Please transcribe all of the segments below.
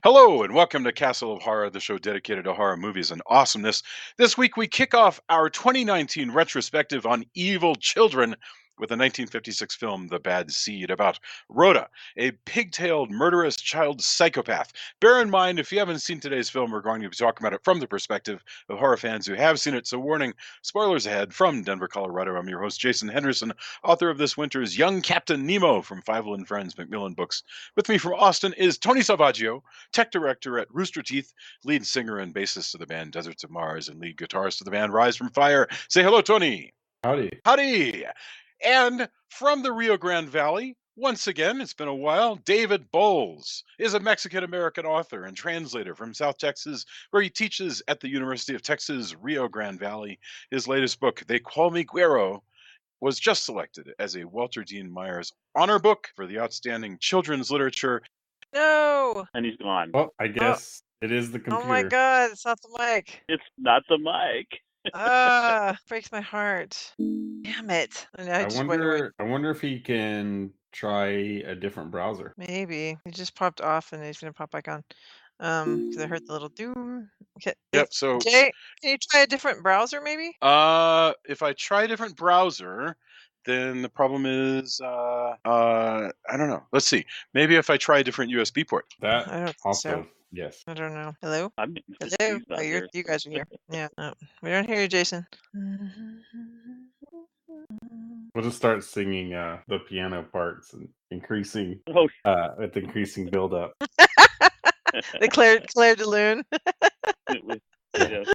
Hello and welcome to Castle of Horror, the show dedicated to horror movies and awesomeness. This week we kick off our 2019 retrospective on evil children with the 1956 film The Bad Seed about Rhoda, a pigtailed murderous child psychopath. Bear in mind, if you haven't seen today's film, we're going to be talking about it from the perspective of horror fans who have seen it. So warning, spoilers ahead. From Denver, Colorado, I'm your host, Jason Henderson, author of this winter's Young Captain Nemo from Fievel and Friends Macmillan Books. With me from Austin is Tony Salvaggio, tech director at Rooster Teeth, lead singer and bassist of the band Deserts of Mars, and lead guitarist of the band Rise from Fire. Say hello, Tony. Howdy. Howdy. And from the Rio Grande Valley, once again, it's been a while, David Bowles is a Mexican-American author and translator from South Texas, where he teaches at the University of Texas, Rio Grande Valley. His latest book, They Call Me Guero, was just selected as a Walter Dean Myers Honor Book for the Outstanding Children's Literature. No! And he's gone. Well, I guess it is the computer. Oh my god, it's not the mic. It's not the mic. Breaks my heart. Damn it. And I I just wonder if he can try a different browser. Maybe. He just popped off and he's gonna pop back on. Because I heard the little doom. Okay. Yep, so Jay, can you try a different browser maybe? if I try a different browser, then the problem is I don't know. Let's see. Maybe if I try a different USB port. That I don't think also, so. yes. I don't know. Hello? I'm Hello? Oh, you guys are here. Yeah. No, we don't hear you, Jason. We'll just start singing the piano parts and increasing with increasing build up. The Claire de Lune. Yes.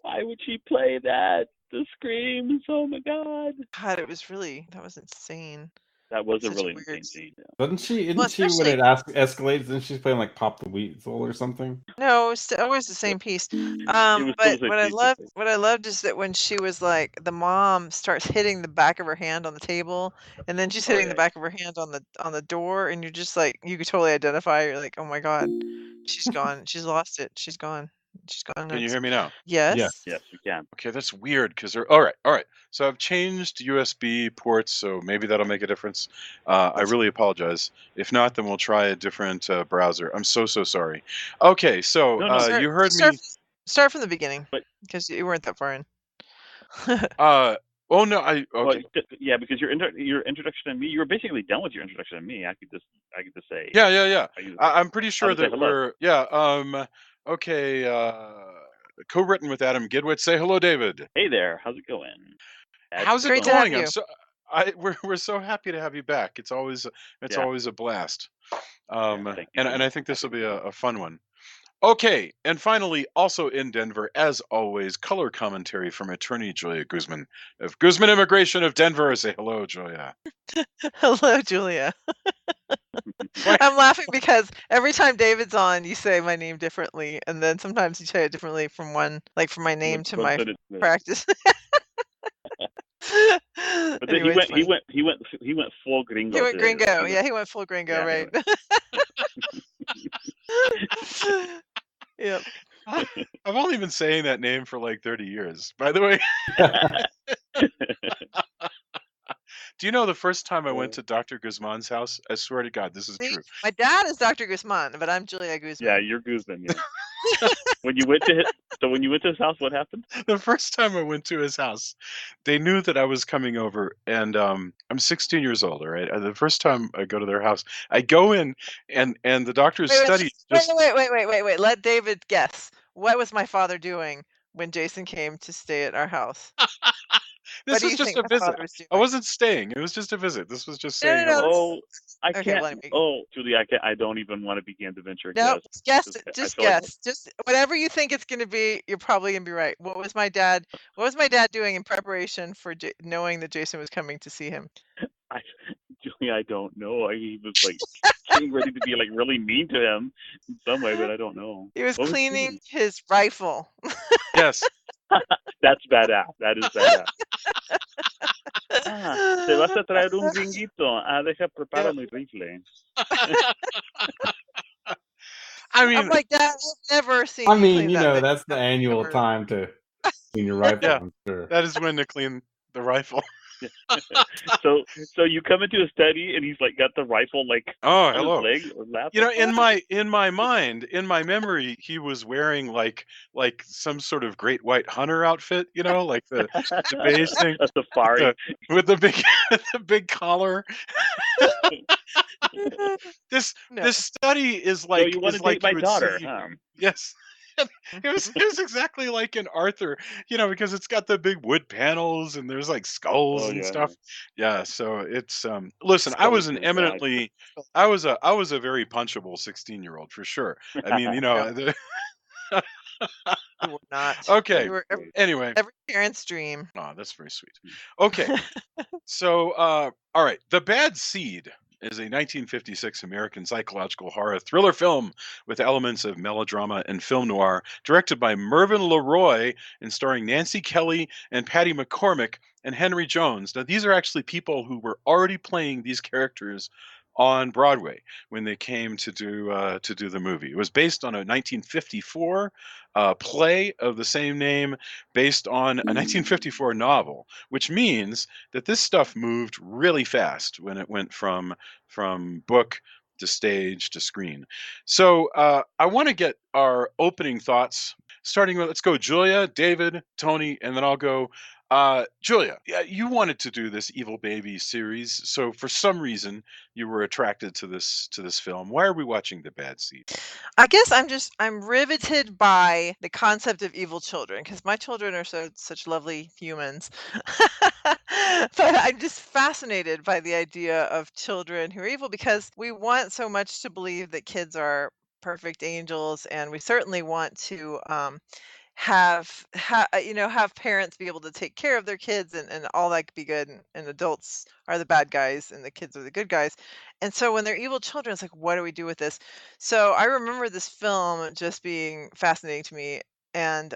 Why would she play that? The screams, oh my god. God, that was insane. That was a Such really weird- insane scene. Doesn't she? Isn't Well, she when it escalates? Isn't she playing like Pop the Weasel or something? No, it's always the same piece. was But still what the I same loved, piece. what I loved is that when she was like, the mom starts hitting the back of her hand on the table, and then she's hitting the back of her hand on the door, and you're just like, you could totally identify. You're like, oh my god, she's gone. She's lost it. She's gone. She's gone. Can you hear me now? Yes. Yes, we can. Okay, that's weird because they're all right. So I've changed USB ports, so maybe that'll make a difference. I really apologize. If not, then we'll try a different browser. I'm so sorry. Okay, so No. you heard me. Start from the beginning, But- because you weren't that far in. Oh no, okay. Well, yeah, because your introduction to me, you were basically done with your introduction to me. I could just say. Yeah. I I'm pretty sure would say that hello. okay. Co-written with Adam Gidwitz. Say hello, David. Hey there, how's it going? How's it Great to have going? you. We're so happy to have you back. It's always a blast. Thank you. And I think this will be a fun one. Okay, and finally, also in Denver, as always, color commentary from attorney Julia Guzman of Guzman Immigration of Denver. Say hello, Julia. Hello, Julia. I'm laughing because every time David's on, you say my name differently, and then sometimes you say it differently from my name to my practice. But then he went full gringo. He went gringo. Yeah, he went full gringo, right? Yep. I've only been saying that name for like 30 years, by the way. Do you know the first time I went to Dr. Guzman's house? I swear to God, this is true. My dad is Dr. Guzman, but I'm Julia Guzman. Yeah, you're Guzman. Yeah. When you went to his house, what happened? The first time I went to his house, they knew that I was coming over, and I'm 16 years old. All right, the first time I go to their house, I go in, and the doctor's study. Wait. Let David guess. What was my father doing when Jason came to stay at our house? This was just a visit. I wasn't staying. It was just a visit. This was just saying. No. I can't. Julie, I don't even want to begin to venture a guess. No, guess. Just guess. Like... Just whatever you think it's going to be. You're probably going to be right. What was my dad doing in preparation for knowing that Jason was coming to see him? Julie, I don't know. He was like getting ready to be like really mean to him in some way, but I don't know. He was cleaning his rifle. Yes. That's badass. That is badass. Te vas a traer un gringuito. Deja preparo mi rifle. I mean, I'm like, Dad, I've never seen. I mean, that's the annual time to clean your rifle. Yeah, I'm sure. that is when to clean the rifle. So you come into a study and he's like got the rifle like Oh, on his hello. leg or lap. You know, Like, in my mind, in my memory, he was wearing like some sort of great white hunter outfit, you know, like the beige thing a safari. with the big the big collar. This No. this study is So you want to date like my you would daughter, see. huh? Yes. It was exactly like in Arthur, you know, because it's got the big wood panels and there's like skulls Oh and yeah, stuff. Yeah, so it's listen, skeleton. Yeah. I was a very punchable 16-year-old for sure. I mean, you No, know, you were not. okay. You were Anyway, every parent's dream. oh, that's very sweet. Okay. So, all right. The Bad Seed is a 1956 American psychological horror thriller film with elements of melodrama and film noir, directed by Mervyn LeRoy and starring Nancy Kelly and Patty McCormick and Henry Jones. Now, these are actually people who were already playing these characters on Broadway when they came to do the movie. It was based on a 1954 play of the same name, based on a 1954 novel, which means that this stuff moved really fast when it went from book to stage to screen. So I want to get our opening thoughts, starting with, let's go Julia, David, Tony, and then I'll go. Julia, yeah, you wanted to do this Evil Baby series, so for some reason you were attracted to this film. Why are we watching The Bad Seed? I guess I'm riveted by the concept of evil children because my children are such lovely humans. But I'm just fascinated by the idea of children who are evil because we want so much to believe that kids are perfect angels, and we certainly want to have parents be able to take care of their kids, and all that could be good, and adults are the bad guys and the kids are the good guys. And so when they're evil children, it's like, what do we do with this? So I remember this film just being fascinating to me, and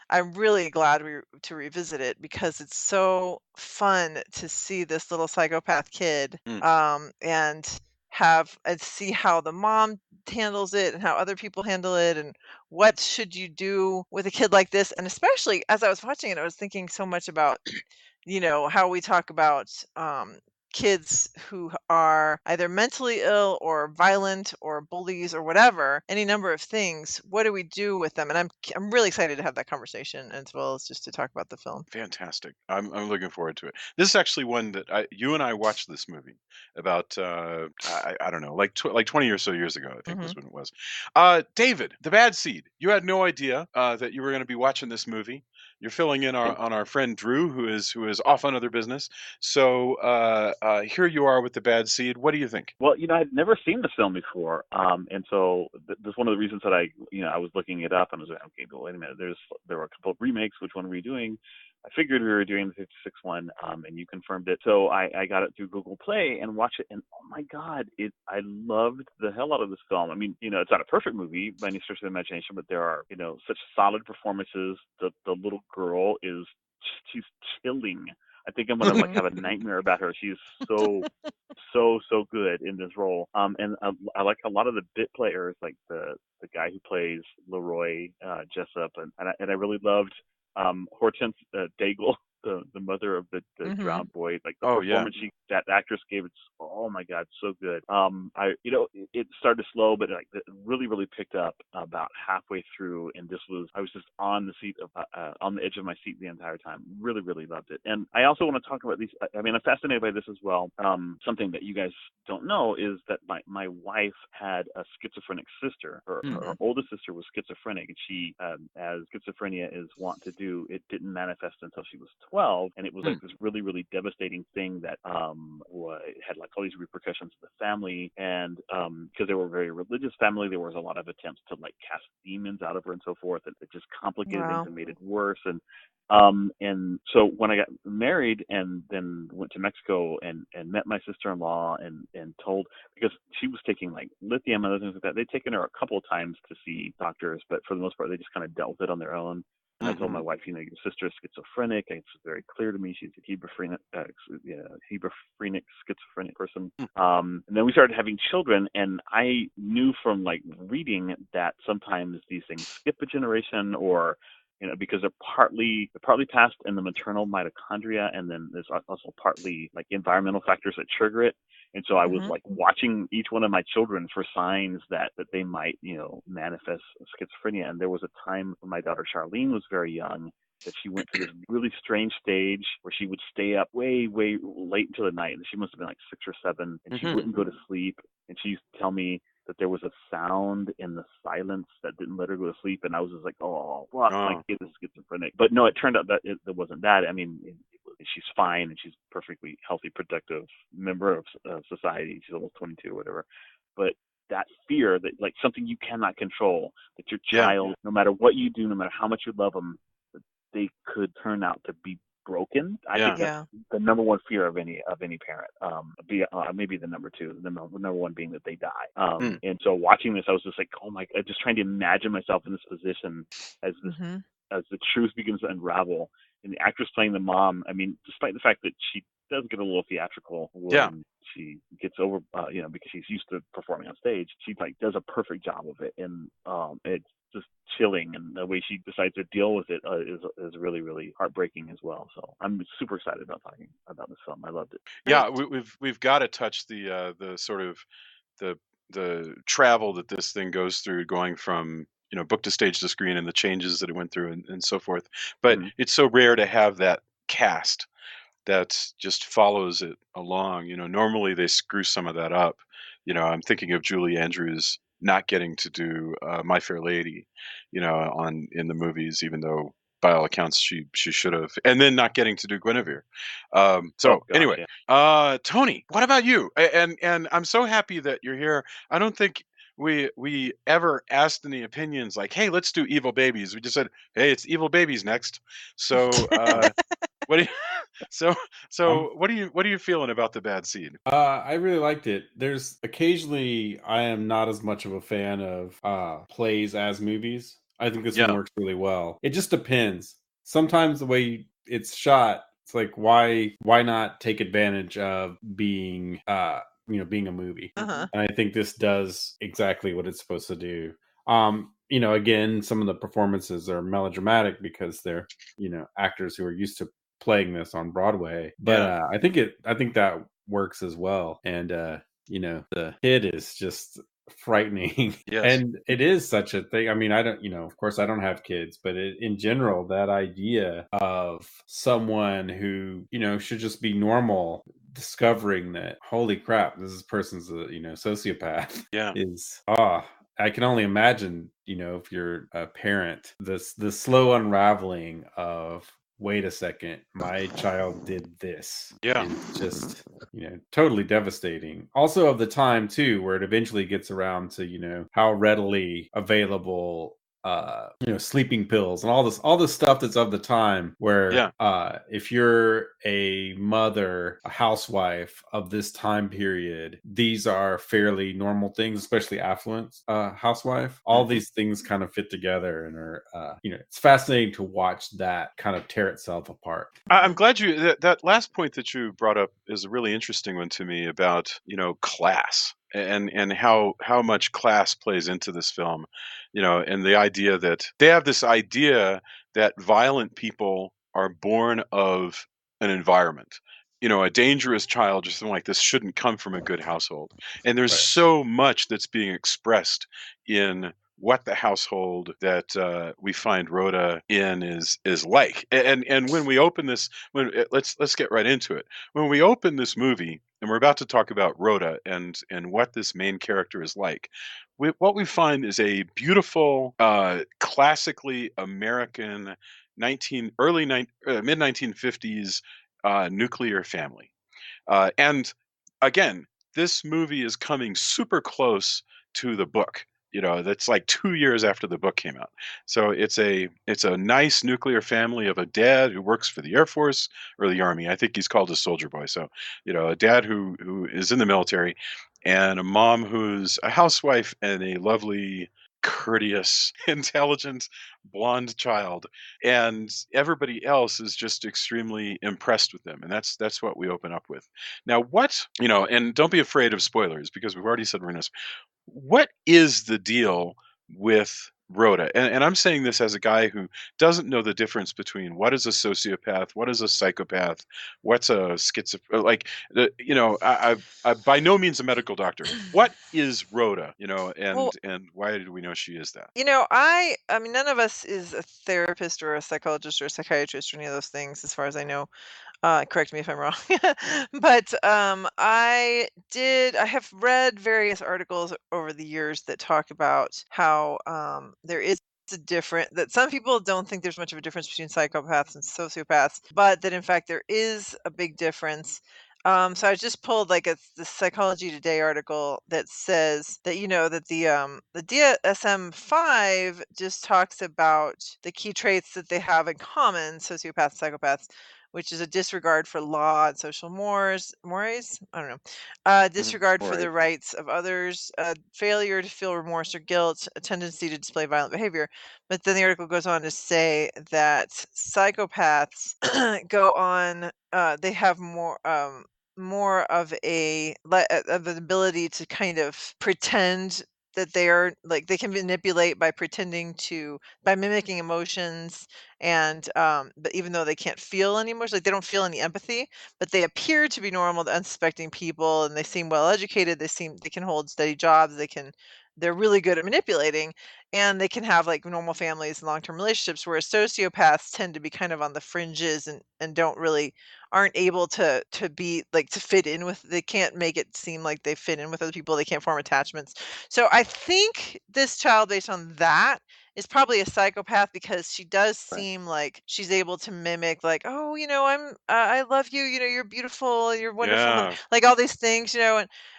I'm really glad to revisit it because it's so fun to see this little psychopath kid, Mm, and have and see how the mom handles it and how other people handle it, and what should you do with a kid like this. And especially as I was watching it, I was thinking so much about, how we talk about kids who are either mentally ill or violent or bullies or whatever, any number of things. What do we do with them? And I'm really excited to have that conversation as well as just to talk about the film. fantastic. I'm looking forward to it. This is actually one that you and I watched this movie about I don't know, like 20 or so years ago, I think Hmm. was when it was. David, The Bad Seed. You had no idea that you were going to be watching this movie. You're filling in on our friend Drew, who is off on other business. So here you are with The Bad Seed. What do you think? Well, I'd never seen the film before, and so that's one of the reasons that I was looking it up and I was like, okay, but wait a minute. There were a couple of remakes. Which one were we doing? I figured we were doing the '56 one, and you confirmed it. So I got it through Google Play and watched it, and oh my God, I loved the hell out of this film. I mean, it's not a perfect movie by any stretch of the imagination, but there are such solid performances. The little girl she's chilling. I think I'm gonna like have a nightmare about her. She's so good in this role. And I like a lot of the bit players, like the guy who plays Leroy Jessup, and I really loved Hortense Daigle, the mother of the Hmm. drowned boy. Like the Oh yeah. performance that actress gave, it's oh my God, so good. It started slow, but like it really picked up about halfway through, and I was just on the seat of on the edge of my seat the entire time. Really loved it. And I also want to talk about these. I mean, I'm fascinated by this as well. Something that you guys don't know is that my wife had a schizophrenic sister. Her Hmm. oldest sister was schizophrenic, and she, as schizophrenia is wont to do, it didn't manifest until she was 12, and it was like this really devastating thing that had like all these repercussions to the family, and because they were a very religious family, there was a lot of attempts to like cast demons out of her and so forth, and it just complicated things Wow. and made it worse. And so when I got married and then went to Mexico and met my sister-in-law and told, because she was taking like lithium and other things like that, they'd taken her a couple of times to see doctors, but for the most part, they just kind of dealt with it on their own. And I told my wife, your sister is schizophrenic. It's very clear to me she's a Hebephrenic schizophrenic person. And then we started having children, and I knew from like reading that sometimes these things skip a generation, or because they're partly passed in the maternal mitochondria, and then there's also partly like environmental factors that trigger it. And so I was like watching each one of my children for signs that they might, manifest schizophrenia. And there was a time when my daughter Charlene was very young that she went through this really strange stage where she would stay up way, way late into the night. And she must have been like 6 or 7, and she wouldn't go to sleep. And she used to tell me that there was a sound in the silence that didn't let her go to sleep. And I was just like, oh, fuck, my kid is schizophrenic. But no, it turned out that it wasn't that. I mean, she's fine, and she's a perfectly healthy, productive member of society. She's almost 22 or whatever. But that fear that, like, something you cannot control, that your child, no matter what you do, no matter how much you love them, they could turn out to be broken. I think that's the number one fear of any parent. Maybe the number two, the number one being that they die. And so watching this, I was just like, oh my God, just trying to imagine myself in this position as as the truth begins to unravel. And the actress playing the mom, I mean, despite the fact that she does get a little theatrical when she gets over, because she's used to performing on stage, she like does a perfect job of it. And it's just chilling, and the way she decides to deal with it is really, really heartbreaking as well. So I'm super excited about talking about this film. I loved it. Yeah, we've got to touch the sort of the travel that this thing goes through, going from book to stage to screen, and the changes that it went through, and so forth. But it's so rare to have that cast that just follows it along. Normally they screw some of that up. I'm thinking of Julie Andrews not getting to do My Fair Lady, in the movies, even though by all accounts she should have, and then not getting to do Guinevere. Anyway, Tony, what about you? And I'm so happy that you're here. I don't think we ever asked any opinions like, hey, let's do Evil Babies. We just said, hey, it's Evil Babies next. So what do you, what are you feeling about The Bad Seed? I really liked it. There's occasionally I am not as much of a fan of plays as movies. I think this one works really well. It just depends. Sometimes the way it's shot, it's like why not take advantage of being being a movie. And I think this does exactly what it's supposed to do. Again, some of the performances are melodramatic because they're actors who are used to playing this on Broadway, but I think that works as well. And the kid is just frightening. And it is such a thing. I mean, I don't, of course I don't have kids, but in general, that idea of someone who should just be normal discovering that, holy crap, this person's a sociopath is I can only imagine, if you're a parent, the slow unraveling of, wait a second, my child did this. It's just, totally devastating. Also of the time too, where it eventually gets around to, how readily available sleeping pills and all this stuff that's of the time, where if you're a mother, a housewife of this time period, these are fairly normal things, especially affluent housewife. All these things kind of fit together and are it's fascinating to watch that kind of tear itself apart. I'm glad that last point that you brought up is a really interesting one to me, about class and how much class plays into this film, and the idea that they have this idea that violent people are born of an environment. A dangerous child or something like this shouldn't come from a good household. And there's so much that's being expressed in what the household that we find Rhoda in is like. And when we open this, let's get right into it. When we open this movie, and we're about to talk about Rhoda and what this main character is like, what we find is a beautiful, classically American mid 1950s nuclear family. And again, this movie is coming super close to the book. That's like 2 years after the book came out. So it's a nice nuclear family of a dad who works for the Air Force or the Army. I think he's called a soldier boy. So, a dad who is in the military, and a mom who's a housewife, and a lovely, courteous, intelligent, blonde child. And everybody else is just extremely impressed with them. And that's what we open up with. Now, and don't be afraid of spoilers, because we've already said we're going to. What is the deal with Rhoda. And I'm saying this as a guy who doesn't know the difference between what is a sociopath, what is a psychopath, what's a schizophrenic. Like, I by no means a medical doctor. What is Rhoda? Well, And why do we know she is that? I mean, none of us is a therapist or a psychologist or a psychiatrist or any of those things, as far as I know. Correct me if I'm wrong. But I have read various articles over the years that talk about how there is that some people don't think there's much of a difference between psychopaths and sociopaths, but that in fact there is a big difference. So I just pulled like the Psychology Today article that says that that the DSM-5 just talks about the key traits that they have in common, sociopaths, psychopaths, which is a disregard for law and social mores. I don't know. Disregard for Right. the rights of others, failure to feel remorse or guilt, a tendency to display violent behavior. But then the article goes on to say that psychopaths go on. They have more of of an ability to kind of pretend that they are like they can manipulate by mimicking emotions, and but even though they can't feel any emotion, like they don't feel any empathy, but they appear to be normal to unsuspecting people, and they seem well educated, they can hold steady jobs, they're really good at manipulating, and they can have like normal families and long-term relationships, whereas sociopaths tend to be kind of on the fringes, and don't really aren't able to be like to fit in with they can't make it seem like they fit in with other people, they can't form attachments. So I think this child, based on that, is probably a psychopath, because she does Right. seem like she's able to mimic, like, oh, I love you, you're beautiful, you're wonderful, Yeah. like all these things,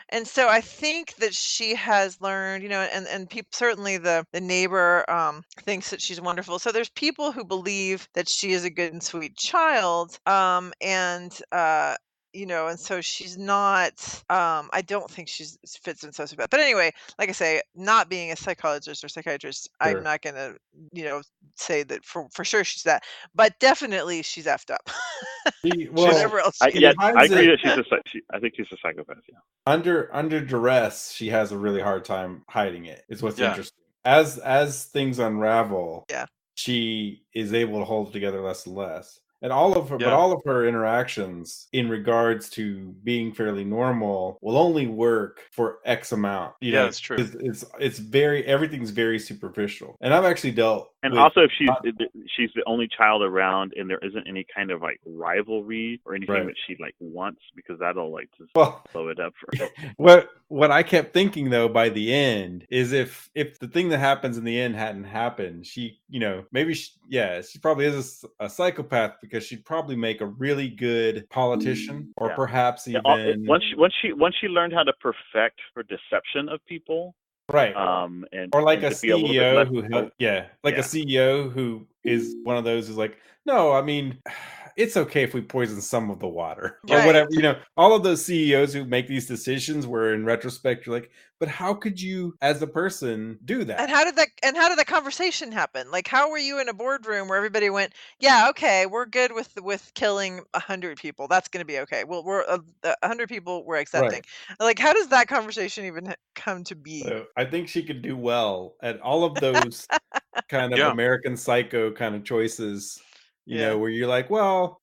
and so I think that she has learned, and people, certainly the neighbor thinks that she's wonderful. So there's people who believe that she is a good and sweet child, and so she's not. I don't think she's fits in sociopath. But anyway, like I say, not being a psychologist or psychiatrist, I'm Sure. not gonna, say that for sure she's that, but definitely she's effed up. She's Whatever else I, she yeah, is. I hides agree it that I think she's a psychopath. Yeah. under duress. She has a really hard time hiding it. Is what's yeah. interesting. As things unravel, Yeah. she is able to hold it together less and less. And Yeah. all of her interactions in regards to being fairly normal will only work for X amount. Yeah, that's true. It's very everything's very superficial. And I've actually dealt And with also, if she's the only child around, and there isn't any kind of like rivalry or anything Right. that she like wants, because that'll like just well blow it up for her. what I kept thinking though by the end is if the thing that happens in the end hadn't happened, she maybe she probably is a psychopath, because she'd probably make a really good politician, or Yeah. perhaps Yeah, even once she learned how to perfect her deception of people, right. and Or like and a to be a little bit CEO less, who a yeah, CEO who is one of those who's like, no, I mean, it's okay if we poison some of the water or whatever. Right. All of those CEOs who make these decisions, where in retrospect you're like, but how could you, as a person, do And that? how did that conversation happen? Like, how were you in a boardroom where everybody went, "Yeah, okay, we're good with killing 100 people. That's going to be okay. Well, we're 100 people we're accepting." Right. Like, how does that conversation even come to be? So I think she could do well at all of those kind of Yeah. American Psycho kind of choices, Yeah. where you're like, well,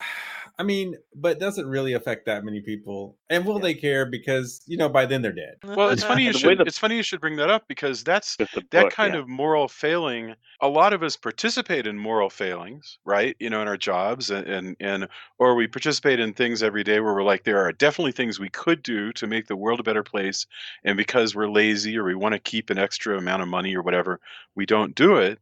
I mean, but it doesn't really affect that many people. And will Yeah. they care? Because, by then they're dead. Well, it's funny and the way you should bring that up, because that's the that book, kind yeah, of moral failing. A lot of us participate in moral failings, right? In our jobs, and or we participate in things every day where we're like, there are definitely things we could do to make the world a better place, and because we're lazy or we want to keep an extra amount of money or whatever, we don't do it.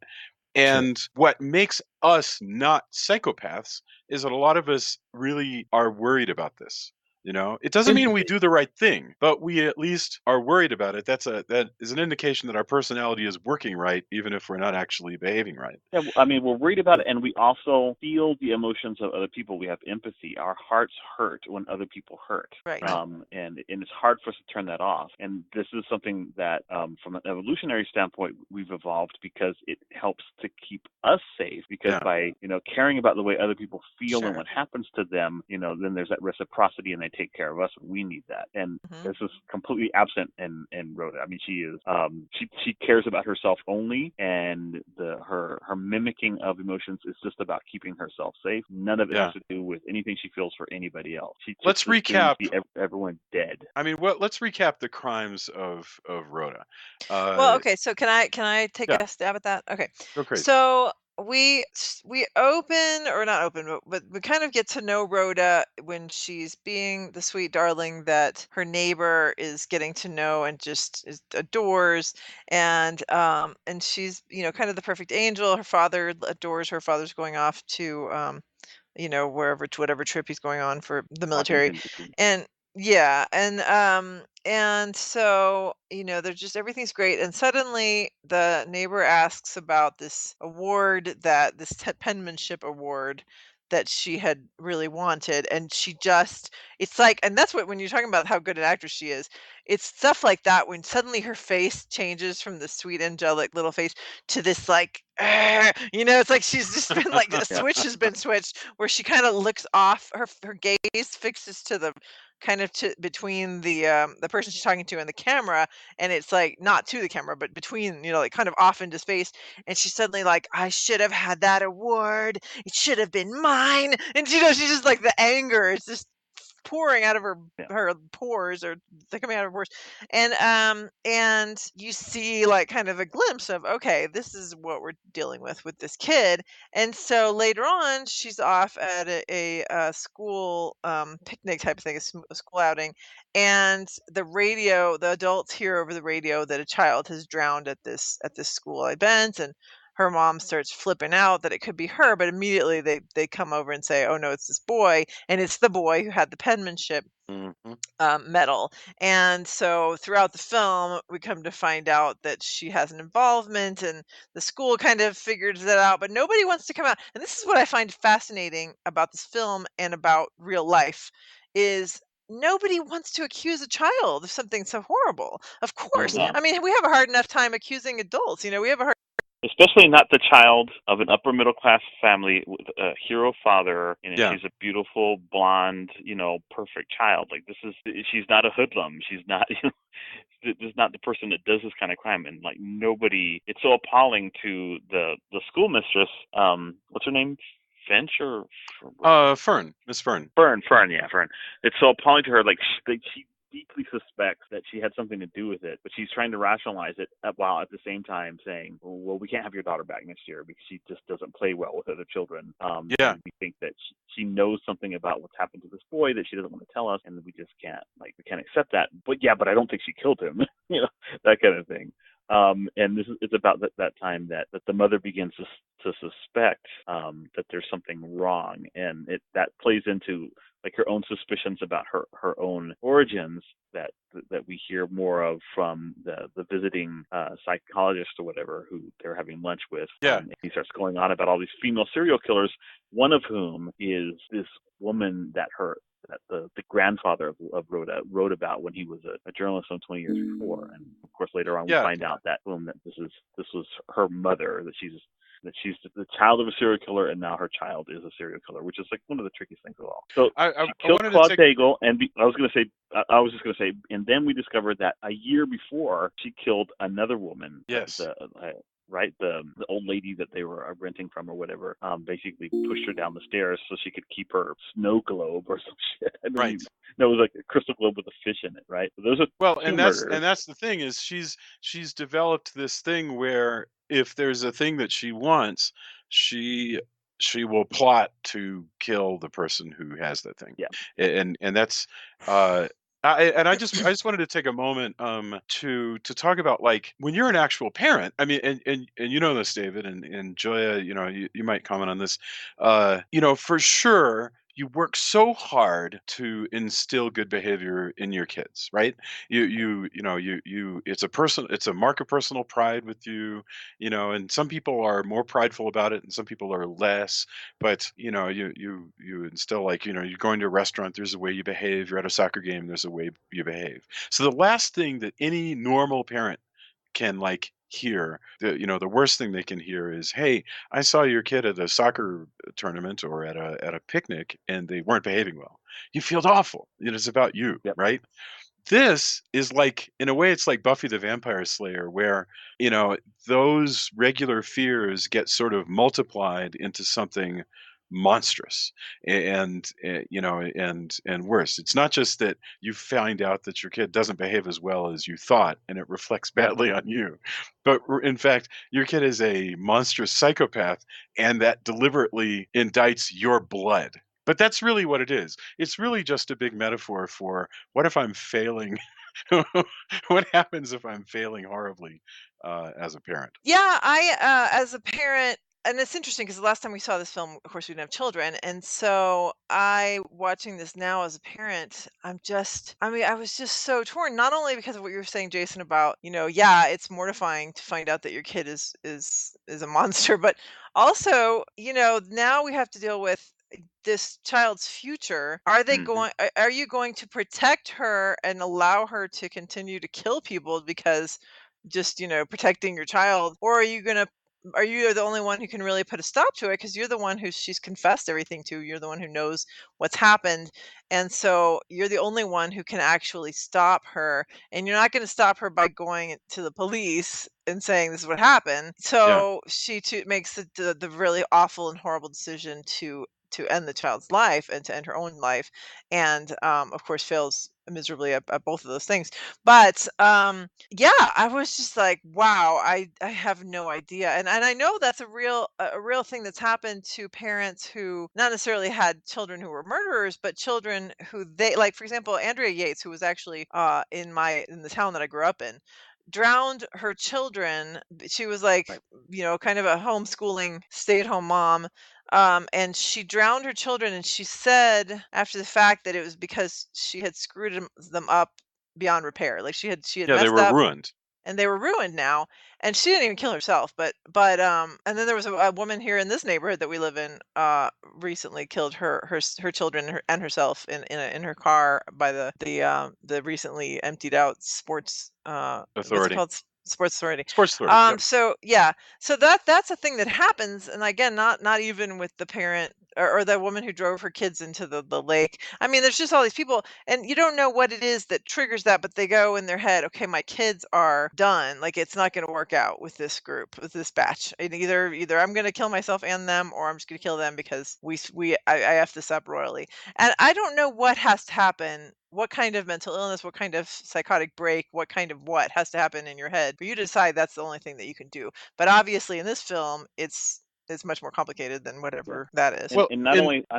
Sure. And what makes us not psychopaths is that a lot of us really are worried about this. It doesn't mean we Empathy. do the right thing, but we at least are worried about it. That is an indication that our personality is working right, even if we're not actually behaving right. yeah. I mean, we're worried about it, and we also feel the emotions of other people. We have empathy. Our hearts hurt when other people hurt, Right. and it's hard for us to turn that off. And this is something that, from an evolutionary standpoint, we've evolved because it helps to keep us safe. Because Yeah. by caring about the way other people feel Sure. and what happens to them, then there's that reciprocity and that and take care of us. We need that, and Mhm. this is completely absent in Rhoda. I mean, she is she cares about herself only, and her mimicking of emotions is just about keeping herself safe. None of it has Yeah. to do with anything she feels for anybody else. She just Let's assumes recap. everyone dead. I mean, let's recap the crimes of Rhoda. Well, okay, so can I take Yeah, a stab at that? Okay. go crazy. So we open, or not open, but we kind of get to know Rhoda when she's being the sweet darling that her neighbor is getting to know and just adores, and she's, kind of the perfect angel. Her father adores her. Father's going off to wherever, to whatever trip he's going on for the military. Washington D.C. And yeah, and so, they're just, everything's great. And suddenly the neighbor asks about this award, that this penmanship award that she had really wanted. And she just, it's like, and that's what, when you're talking about how good an actress she is, it's stuff like that when suddenly her face changes from the sweet angelic little face to this like, it's like she's just been like, a Yeah. switch has been switched, where she kind of looks off, her gaze fixes to the kind of to between the person she's talking to and the camera, and it's like not to the camera but between, like kind of off into space, and she's suddenly like, I should have had that award, it should have been mine. And she's just like, the anger is just pouring out of Yeah. her pores, or they're coming out of her pores. And you see like kind of a glimpse of, okay, this is what we're dealing with this kid. And so later on, she's off at a school picnic type of thing, a school outing, and the adults hear over the radio that a child has drowned at this school event, and her mom starts flipping out that it could be her, but immediately they come over and say, oh no, it's this boy, and it's the boy who had the penmanship Mhm. medal. And so throughout the film, we come to find out that she has an involvement, and the school kind of figures that out, but nobody wants to come out. And this is what I find fascinating about this film and about real life, is nobody wants to accuse a child of something so horrible. Of course. Mhm. I mean, we have a hard enough time accusing adults. We have a hard. Especially not the child of an upper middle class family with a hero father, and Yeah. she's a beautiful blonde, perfect child. Like, she's not a hoodlum. She's not, this is not the person that does this kind of crime. And like, nobody, it's so appalling to the school mistress. What's her name? Finch or Fern, Miss Fern. Fern, yeah, Fern. It's so appalling to her. Like, she deeply suspects that she had something to do with it, but she's trying to rationalize it while at the same time saying, well, we can't have your daughter back next year because she just doesn't play well with other children. Yeah. And we think that she knows something about what's happened to this boy that she doesn't want to tell us, and we just can't, we can't accept that. But I don't think she killed him, that kind of thing. And it's about that time that the mother begins to suspect that there's something wrong, and that plays into like her own suspicions about her own origins that we hear more of from the visiting psychologist or whatever who they're having lunch with. Yeah. And he starts going on about all these female serial killers, one of whom is this woman that the grandfather of Rhoda wrote about when he was a journalist some 20 years before. And of course, later on, we Yeah. find out that this was her mother, that she's the child of a serial killer, and now her child is a serial killer, which is like one of the trickiest things of all. So I she killed wanted Claude to take. Pagel, and I was just going to say, and then we discovered that a year before she killed another woman. Yes. The old lady that they were renting from or whatever, basically pushed her down the stairs so she could keep her snow globe or some shit. Right. No, it was like a crystal globe with a fish in it, right? So those are two that's murders. the thing, is she's developed this thing where if there's a thing that she wants, she will plot to kill the person who has that thing. Yeah. And that's I just wanted to take a moment to talk about, like, when you're an actual parent. I mean, and you know this, David, and Joya, you might comment on this. For sure, you work so hard to instill good behavior in your kids, right? It's a mark of personal pride with you, and some people are more prideful about it and some people are less. But you instill, like, you're going to a restaurant, there's a way you behave. You're at a soccer game, there's a way you behave. So the last thing that any normal parent can, like, hear. The worst thing they can hear is, "Hey, I saw your kid at a soccer tournament or at a picnic, and they weren't behaving well." You feel awful. It's about you, Yep. right? This is like, in a way, it's like Buffy the Vampire Slayer, where, you know, those regular fears get sort of multiplied into something monstrous and worse. It's not just that you find out that your kid doesn't behave as well as you thought and it reflects badly on you, but in fact, your kid is a monstrous psychopath and that deliberately indicts your blood. But that's really what it is. It's really just a big metaphor for, what if I'm failing? What happens if I'm failing horribly as a parent? Yeah, as a parent, and it's interesting because the last time we saw this film, of course, we didn't have children, and so watching this now as a parent, I mean, I was just so torn. Not only because of what you were saying, Jason, about yeah, it's mortifying to find out that your kid is a monster, but also, now we have to deal with this child's future. Hmm. Are you going to protect her and allow her to continue to kill people because just protecting your child, or are you the only one who can really put a stop to it because you're the one who she's confessed everything to, you're the one who knows what's happened, and so you're the only one who can actually stop her, and you're not going to stop her by going to the police and saying this is what happened. Yeah, So she too makes the really awful and horrible decision to end the child's life and to end her own life, and of course fails miserably at both of those things. But yeah, I was just like, wow, I have no idea. And I know that's a real thing that's happened to parents who not necessarily had children who were murderers, but children who they like, for example, Andrea Yates, who was actually in the town that I grew up in, drowned her children. She was like, Right. kind of a homeschooling stay-at-home mom. And she drowned her children, and she said after the fact that it was because she had screwed them up beyond repair. Like she had yeah, they messed were up ruined. and they were ruined now. And she didn't even kill herself, but and then there was a woman here in this neighborhood that we live in recently killed her children and herself in her car by the recently emptied out sports what's it Authority, called, Sports Authority. sports authority. Yep. So yeah, so that's a thing that happens, and again, not even with the parent or the woman who drove her kids into the lake. I mean, there's just all these people, and you don't know what it is that triggers that, but they go in their head, okay, my kids are done. Like it's not going to work out with this group, with this batch. And either I'm going to kill myself and them, or I'm just going to kill them because I f this up royally. And I don't know what has to happen. What kind of mental illness, what kind of psychotic break, what kind of what has to happen in your head for you to decide that's the only thing that you can do. But obviously, in this film, it's much more complicated than Yeah. whatever that is. And Well, and in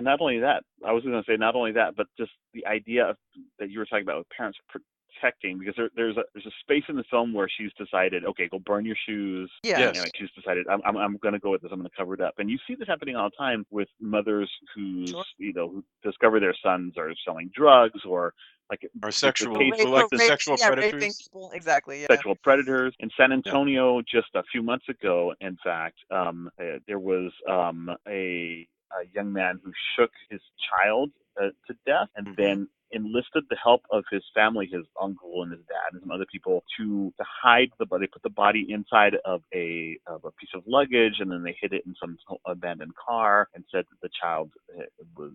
not only that, I was going to say not only that, but just the idea that you were talking about with parents protecting, because there's a space in the film where she's decided, okay, go burn your shoes, Yeah. and yes, like she's decided, I'm going to go with this, I'm going to cover it up, and you see this happening all the time with mothers Sure. who discover their sons are selling drugs, or like or the Or sexual, case rape, like or the rape, sexual yeah, raping predators. people. Exactly. Yeah. sexual predators in San Yeah, Antonio just a few months ago. In fact, there was a young man who shook his child to death, and hmm then enlisted the help of his family, his uncle and his dad and some other people, to hide the body. They put the body inside of a piece of luggage, and then they hid it in some abandoned car, and said that the child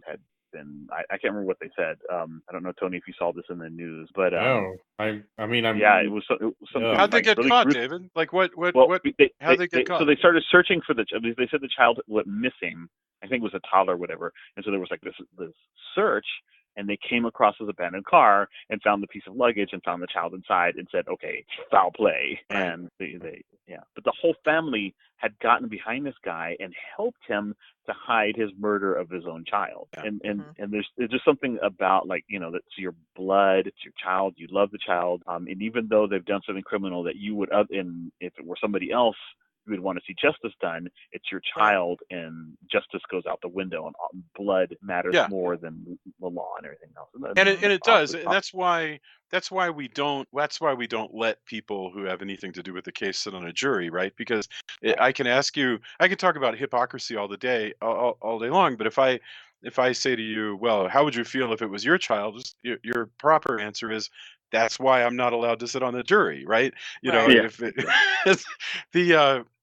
had been, I can't remember what they said. I don't know, Tony, if you saw this in the news, but No, I mean, yeah, it was something how'd they like get really caught, gruesome. David? Like Well, how'd they get so caught? they started searching for the. They said the child went missing. I think it was a toddler, or whatever. And so there was like this search, and they came across his abandoned car and found the piece of luggage and found the child inside and said, okay, foul play. Right. And they yeah, but the whole family had gotten behind this guy and helped him to hide his murder of his own child. Yeah. And there's just something about, like, that's your blood, it's your child, you love the child, and even though they've done something criminal that you would, and if it were somebody else, you would want to see justice done, it's your Right. child, and justice goes out the window, and blood matters Yeah. more than the law and everything else. And And that's it Mhm. and it does. awfully And tough. that's why we don't let people who have anything to do with the case sit on a jury, right? Because Right. I can talk about hypocrisy all day long, but if I say to you, well, how would you feel if it was your child? Your proper answer is, that's why I'm not allowed to sit on the jury, right? You know, Right. Yeah. if it,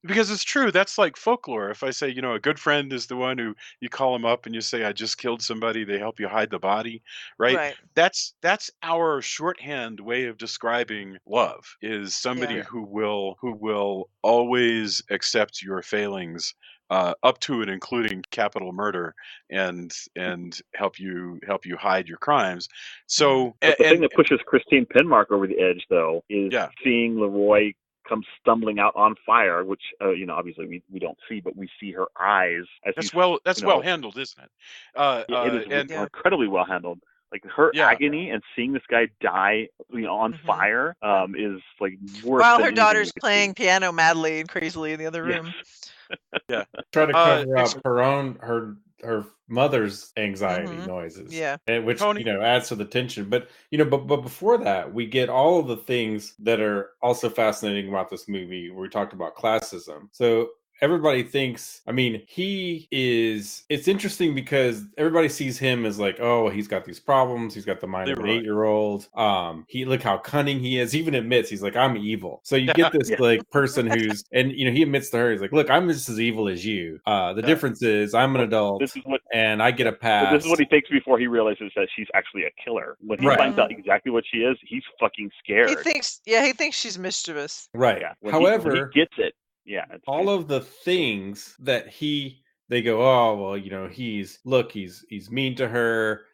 because it's true. That's like folklore. If I say, you know, a good friend is the one who you call them up and you say, I just killed somebody, they help you hide the body, right? Right. That's our shorthand way of describing love, is somebody Yeah. who will always accept your failings, up to and including capital murder, and help you hide your crimes. Mhm. So But the thing and that pushes Christine Penmark over the edge, though, is yeah, seeing Leroy come stumbling out on fire, which obviously we don't see, but we see her eyes as he's, that's well handled, isn't it? it is And Yeah. incredibly well handled. Like her yeah, agony and seeing this guy die, on Mhm. fire, is like worse While than her anything daughter's we could playing see. piano madly and crazily in the other Yes. room. yeah. Try to cover Ex- up her mother's anxiety Mhm. noises, Yeah. and which Tony, adds to the tension. But but before that, we get all of the things that are also fascinating about this movie. Where we talked about classism, so everybody thinks, I mean, it's interesting because everybody sees him as like, oh, he's got these problems, he's got the mind of an Leroy. 8-year-old. He look how cunning he is. He even admits, he's like, I'm evil. So you get this Yeah. like person who's, and he admits to her, he's like, look, I'm just as evil as you. The Yeah. difference is I'm an Well, adult this is what and I get a But this is pass. what he thinks before he realizes that she's actually a killer. When he Right. finds out exactly what she is, he's fucking scared. He thinks she's mischievous. Right. Yeah. When However, he gets it, yeah, it's all crazy. of the things that they go, oh well, he's mean to her.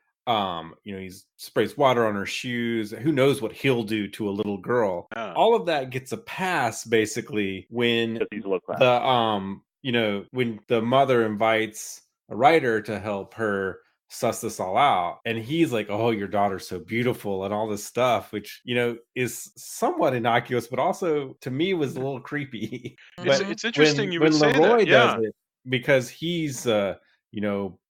He's sprays water on her shoes. Who knows what he'll do to a little girl? Yeah. All of that gets a pass basically when Because he's low class. when the mother invites a writer to help her suss this all out, and he's like, oh, your daughter's so beautiful and all this stuff, which is somewhat innocuous, but also to me was a little creepy. But It's interesting you would when say Leroy that. does Yeah. it, because he's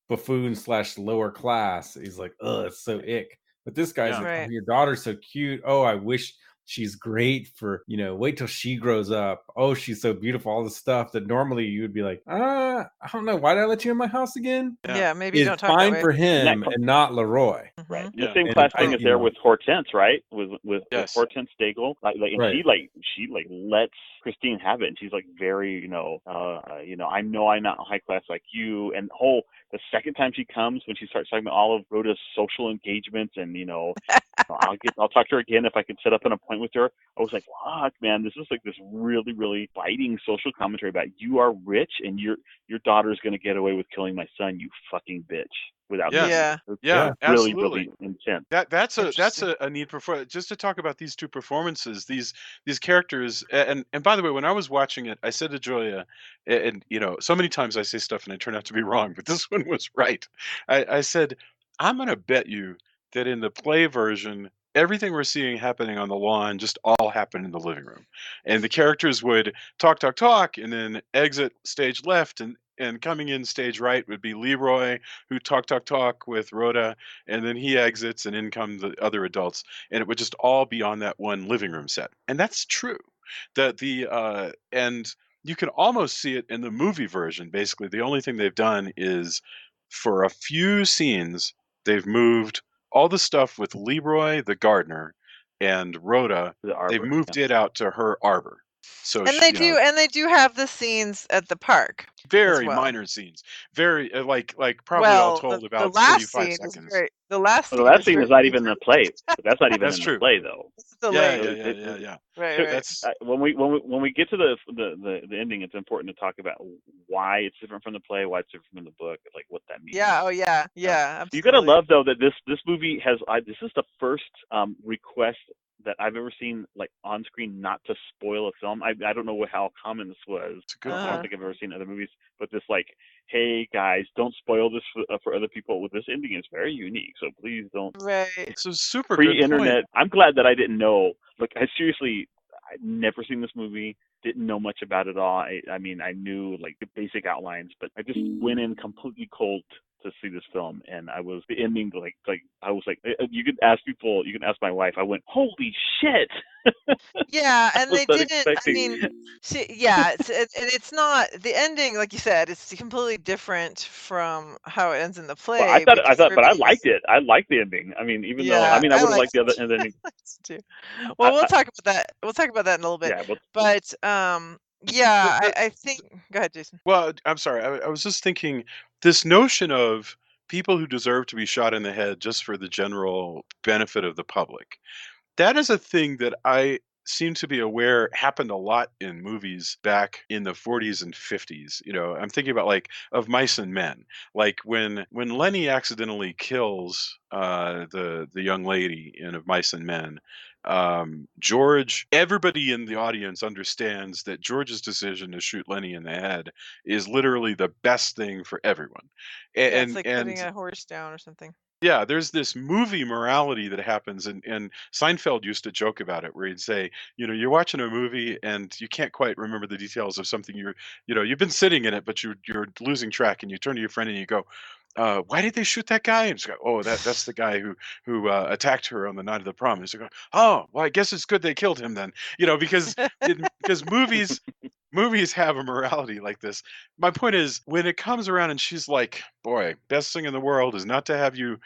buffoon / lower class, he's like, oh, it's so ick. But this guy's Yeah. like, Right. oh, your daughter's so cute. Oh, I wish she's great for, wait till she grows up. Oh, she's so beautiful. All the stuff that normally you would be like, I don't know. Why did I let you in my house again? Yeah. Yeah, maybe Is don't talk that fine way. for him and not Leroy. Right. Mhm. The Yeah. same And class thing is there know, with Hortense, right? With Yes. Hortense Daigle, and Right. she lets Christine have it, and she's like very, I know I'm not high class like you, and the second time she comes, when she starts talking about all of Rhoda's social engagements, and I'll talk to her again if I can set up an appointment with her. I was like, fuck, man, this is like this really, really biting social commentary about you are rich and your daughter's gonna get away with killing my son, you fucking bitch. Without Yes. Yeah. Yeah. It's really, Absolutely. really intense. That's Interesting. a neat performance. Just to talk about these two performances, these characters, and by the way, when I was watching it, I said to Julia, and so many times I say stuff and I turn out to be wrong, but this one was right. I said, I'm gonna bet you that in the play version, everything we're seeing happening on the lawn just all happened in the living room, and the characters would talk, talk, talk, and then exit stage left, and coming in stage right would be Leroy, who talk, talk, talk with Rhoda, and then he exits and in come the other adults, and it would just all be on that one living room set. And that's true. And you can almost see it in the movie version. Basically, the only thing they've done is for a few scenes they've moved all the stuff with Leroy the gardener and Rhoda. The They've arbor. moved it out to her arbor. So And they do have the scenes at the park as very well. minor scenes, very like probably all Well, told the about last 45 scene is seconds. very the last Well, the scene last is scene very is not major. even in the play, but that's not even That's in the true. play though. This is the Yeah, late. yeah, yeah, yeah, yeah. Right, So, right. That's when we get to the ending, it's important to talk about why it's different from the play, why it's different from the book, like what that means. Yeah, oh yeah, yeah, You gotta absolutely. love though that this movie has. This is the first request that I've ever seen, like on screen, not to spoil a film. I don't know how common this was. it's a good I Uh-huh. don't point. think I've ever seen other movies, but this like, hey guys, don't spoil this for other people. With this ending is very unique, so please don't. Right. It's a super good point. Pre-internet, I'm glad that I didn't know. Like, I'd never seen this movie. Didn't know much about it all. I mean, I knew like the basic outlines, but I just went in completely cold to see this film, and the ending, like I was like, you could ask people, you can ask my wife. I went, holy shit! Yeah, I and was they not didn't. I expecting. mean, yeah, and it's not the ending, like you said. It's completely different from how it ends in the Well, play because but I everybody liked was. it. I liked the ending. I mean, even though, I Yeah, mean, I I would have liked liked the other, it. and I then, liked it too. I, Well, we'll I, talk about that. We'll talk about that in a little bit. yeah, but But yeah, But I think. Go ahead, Jason. well, I'm sorry. I was just thinking this notion of people who deserve to be shot in the head just for the general benefit of the public. That is a thing that I seem to be aware happened a lot in movies back in the 40s and 50s. You know, I'm thinking about like Of Mice and Men, like when Lenny accidentally kills the young lady in Of Mice and Men. George, everybody in the audience understands that George's decision to shoot Lenny in the head is literally the best thing for everyone, Yeah, it's and like and putting a horse down or something. yeah, there's this movie morality that happens, and Seinfeld used to joke about it, where he'd say, you know, you're watching a movie and you can't quite remember the details of something you know, you've been sitting in it, but you're losing track, and you turn to your friend and you go, why did they shoot that guy? And it's go, oh, that's the guy who attacked her on the night of the prom. And it's like, oh, well, I guess it's good they killed him then, you know, because movies have a morality like this. My point is, when it comes around and she's like, boy, best thing in the world is not to have you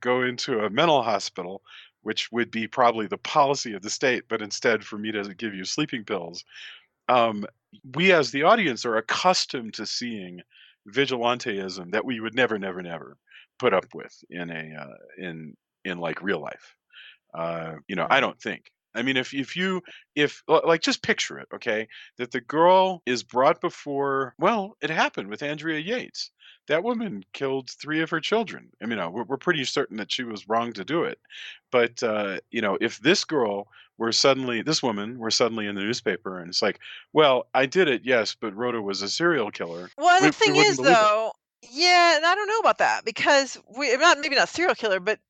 go into a mental hospital, which would be probably the policy of the state, but instead for me to give you sleeping pills. Um, we as the audience are accustomed to seeing vigilanteism that we would never, never, never put up with in in like real life. You know, I Right. don't think. I mean, like just picture it, okay? That the girl is brought before. Well, it happened with Andrea Yates. That woman killed 3 of her children. I mean, we're pretty certain that she was wrong to do it. But you know, if this woman were suddenly in the newspaper, and it's like, well, I did it, yes, but Rhoda was a serial killer. Well, the We thing wouldn't is, believe it. though, yeah, and I don't know about that because we not maybe not serial killer, but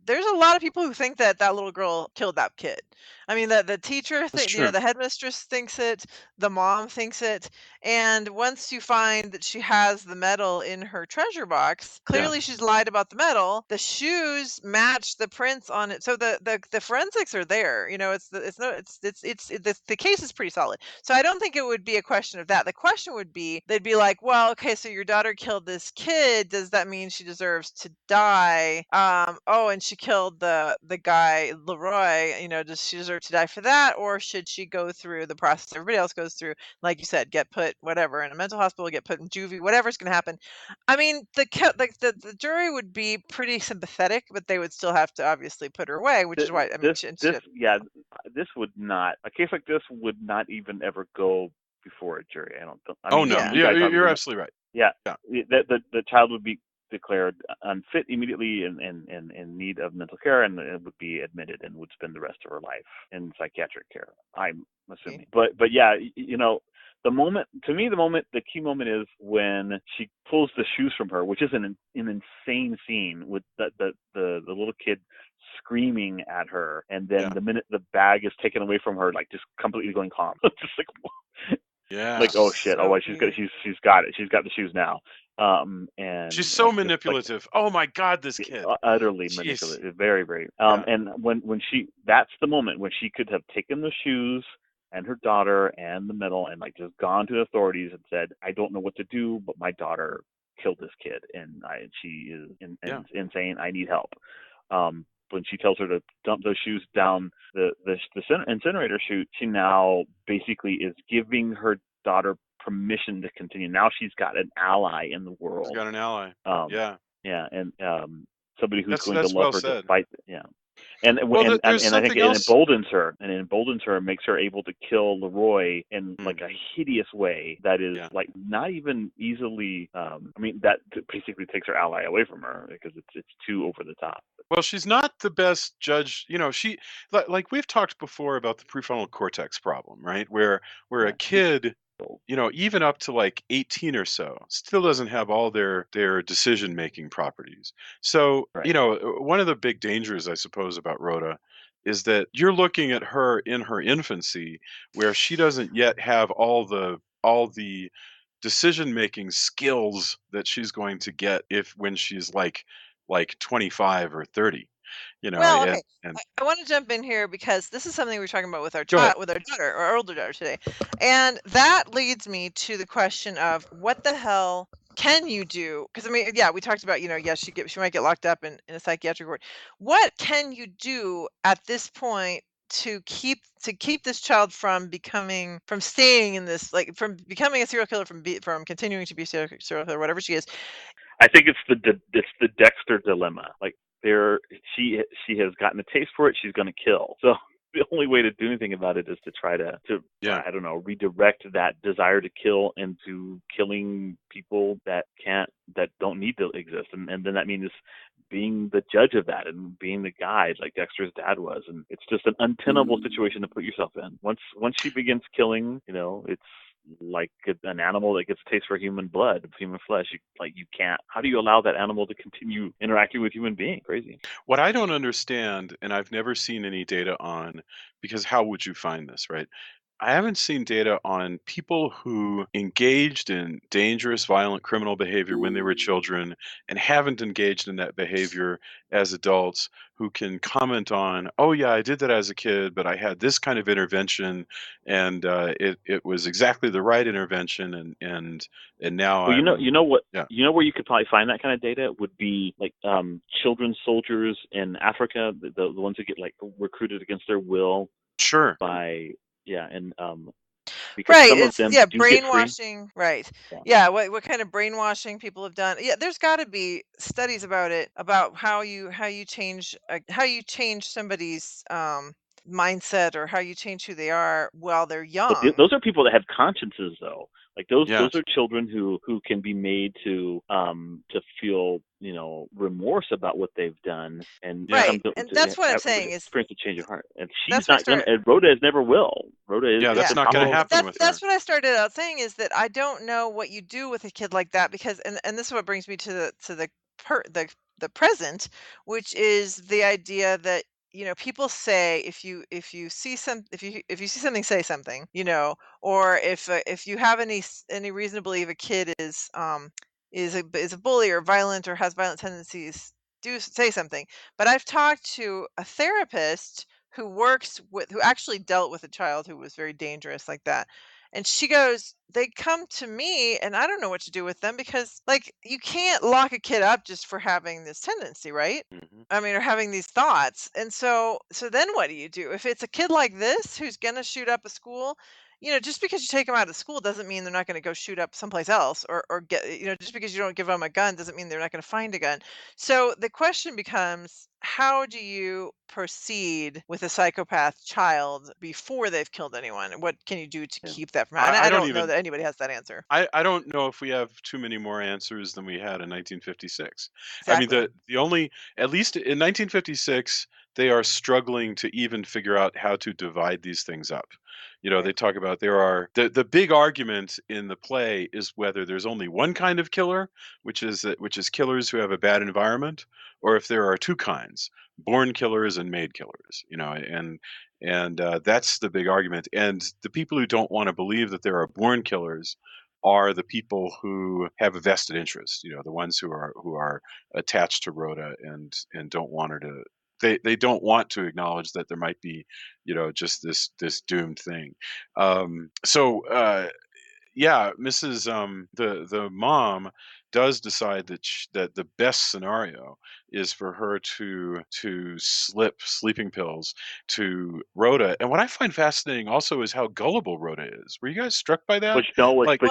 there's a lot of people who think that that little girl killed that kid. I mean, the teacher That's think, you know, true. the headmistress thinks it, the mom thinks it, and once you find that she has the medal in her treasure box, Yeah, clearly she's lied about the medal. The shoes match the prints on it, so the forensics are there. You know, it's no the case is pretty solid. So I don't think it would be a question of that. The question would be, they'd be like, well, okay, so your daughter killed this kid. Does that mean she deserves to die? Oh, and she killed the guy Leroy. You know, does she deserve to die for that, or should she go through the process everybody else goes through? Like you said, get put whatever in a mental hospital, get put in juvie, whatever's going to happen. I mean, the jury would be pretty sympathetic, but they would still have to obviously put her away, which is why I mean, this, yeah, this would not, a case like this would not even ever go before a jury. I don't think. I oh mean, no, yeah. you yeah, guys you're obviously know. absolutely right. Yeah, Yeah. the child would be declared unfit immediately and in need of mental care, and it would be admitted and would spend the rest of her life in psychiatric care, I'm assuming. But yeah, you know, the key moment is when she pulls the shoes from her, which is an insane scene with the little kid screaming at her, and then Yeah. the minute the bag is taken away from her, like just completely going calm. Just Yeah. like, oh shit, oh So wait, she's got it, she's got the shoes now. She's And so like just like manipulative. Oh my god, this kid. utterly Jeez. manipulative, very, very. Yeah. And when she, that's the moment when she could have taken the shoes and her daughter and the medal and like just gone to the authorities and said, I don't know what to do, but my daughter killed this kid, and she is Yeah. insane. I need help. When she tells her to dump those shoes down the incinerator chute, she now basically is giving her daughter permission to continue. Now she's got an ally in the She's world. got an ally. Um, Yeah. yeah, and somebody who's going to That's love well her said. despite, yeah. And Well, there's I think something it else. emboldens her, and makes her able to kill Leroy in like a hideous way that is Yeah. like not even easily. I mean, that basically takes her ally away from her because it's too over the top. Well, she's not the best judge. You know, like we've talked before about the prefrontal cortex problem, right? Where a Yeah. kid, you know, even up to like 18 or so, still doesn't have all their decision making properties. So, Right. you know, one of the big dangers, I suppose, about Rhoda is that you're looking at her in her infancy, where she doesn't yet have all the decision making skills that she's going to get if when she's like 25 or 30. Well, okay. I want to jump in here because this is something we're talking about with our child, with our daughter, our older daughter today, and that leads me to the question of what the hell can you do? Because I mean, yeah, we talked about, yes, she might get locked up in a psychiatric ward. What can you do at this point to keep this child from staying in this, like from becoming a serial killer, from continuing to be a serial killer, whatever she is? I think it's the Dexter dilemma. Like she has gotten a taste for it. She's going to kill. So the only way to do anything about it is to try to I don't know, redirect that desire to kill into killing people that don't need to exist. And then that means being the judge of that and being the guide like Dexter's dad was. And it's just an untenable situation to put yourself in. Once she begins killing, it's like an animal that gets a taste for human blood, human flesh. You can't. How do you allow that animal to continue interacting with human beings? Crazy. What I don't understand, and I've never seen any data on, because how would you find this, right? I haven't seen data on people who engaged in dangerous, violent criminal behavior when they were children and haven't engaged in that behavior as adults, who can comment on, oh yeah, I did that as a kid, but I had this kind of intervention, and it was exactly the right intervention, and now well, I'm, you know what, yeah. You know where you could probably find that kind of data would be like children's soldiers in Africa, the ones who get like recruited against their will. Sure. By and because right, some of them do brainwashing, get free. right? Yeah, what kind of brainwashing people have done? Yeah, there's got to be studies about it, about how you change somebody's mindset, or how you change who they are while they're young. But those are people that have consciences, though. Like those are children who can be made to feel remorse about what they've done, and and that's what I'm saying is experience a change of heart. And she's not gonna. And Rhoda never will. Rhoda is. That's not going to happen with her. That's what I started out saying, is that I don't know what you do with a kid like that, because and this is what brings me to the present, which is the idea that people say, if you see see something, say something, or if you have any reason to believe a kid is a bully or violent or has violent tendencies, do say something. But I've talked to a therapist who actually dealt with a child who was very dangerous like that. And she goes, they come to me and I don't know what to do with them, because like you can't lock a kid up just for having this tendency, right? Mm-hmm. I mean, or having these thoughts. And so then what do you do? If it's a kid like this who's going to shoot up a school, just because you take them out of school doesn't mean they're not going to go shoot up someplace else, or get, just because you don't give them a gun doesn't mean they're not going to find a gun. So the question becomes, how do you proceed with a psychopath child before they've killed anyone? What can you do to keep that from happening? I don't know that anybody has that answer. I don't know if we have too many more answers than we had in 1956. Exactly. I mean, the only, at least in 1956, they are struggling to even figure out how to divide these things up. They talk about the big argument in the play is whether there's only one kind of killer, which is killers who have a bad environment, or if there are two kinds, born killers and made killers. And that's the big argument. And the people who don't want to believe that there are born killers are the people who have a vested interest. The ones who are attached to Rhoda and don't want her to. They don't want to acknowledge that there might be, just this doomed thing. Yeah, Mrs. The mom does decide that the best scenario is for her to slip sleeping pills to Rhoda. And what I find fascinating also is how gullible Rhoda is. Were you guys struck by that? But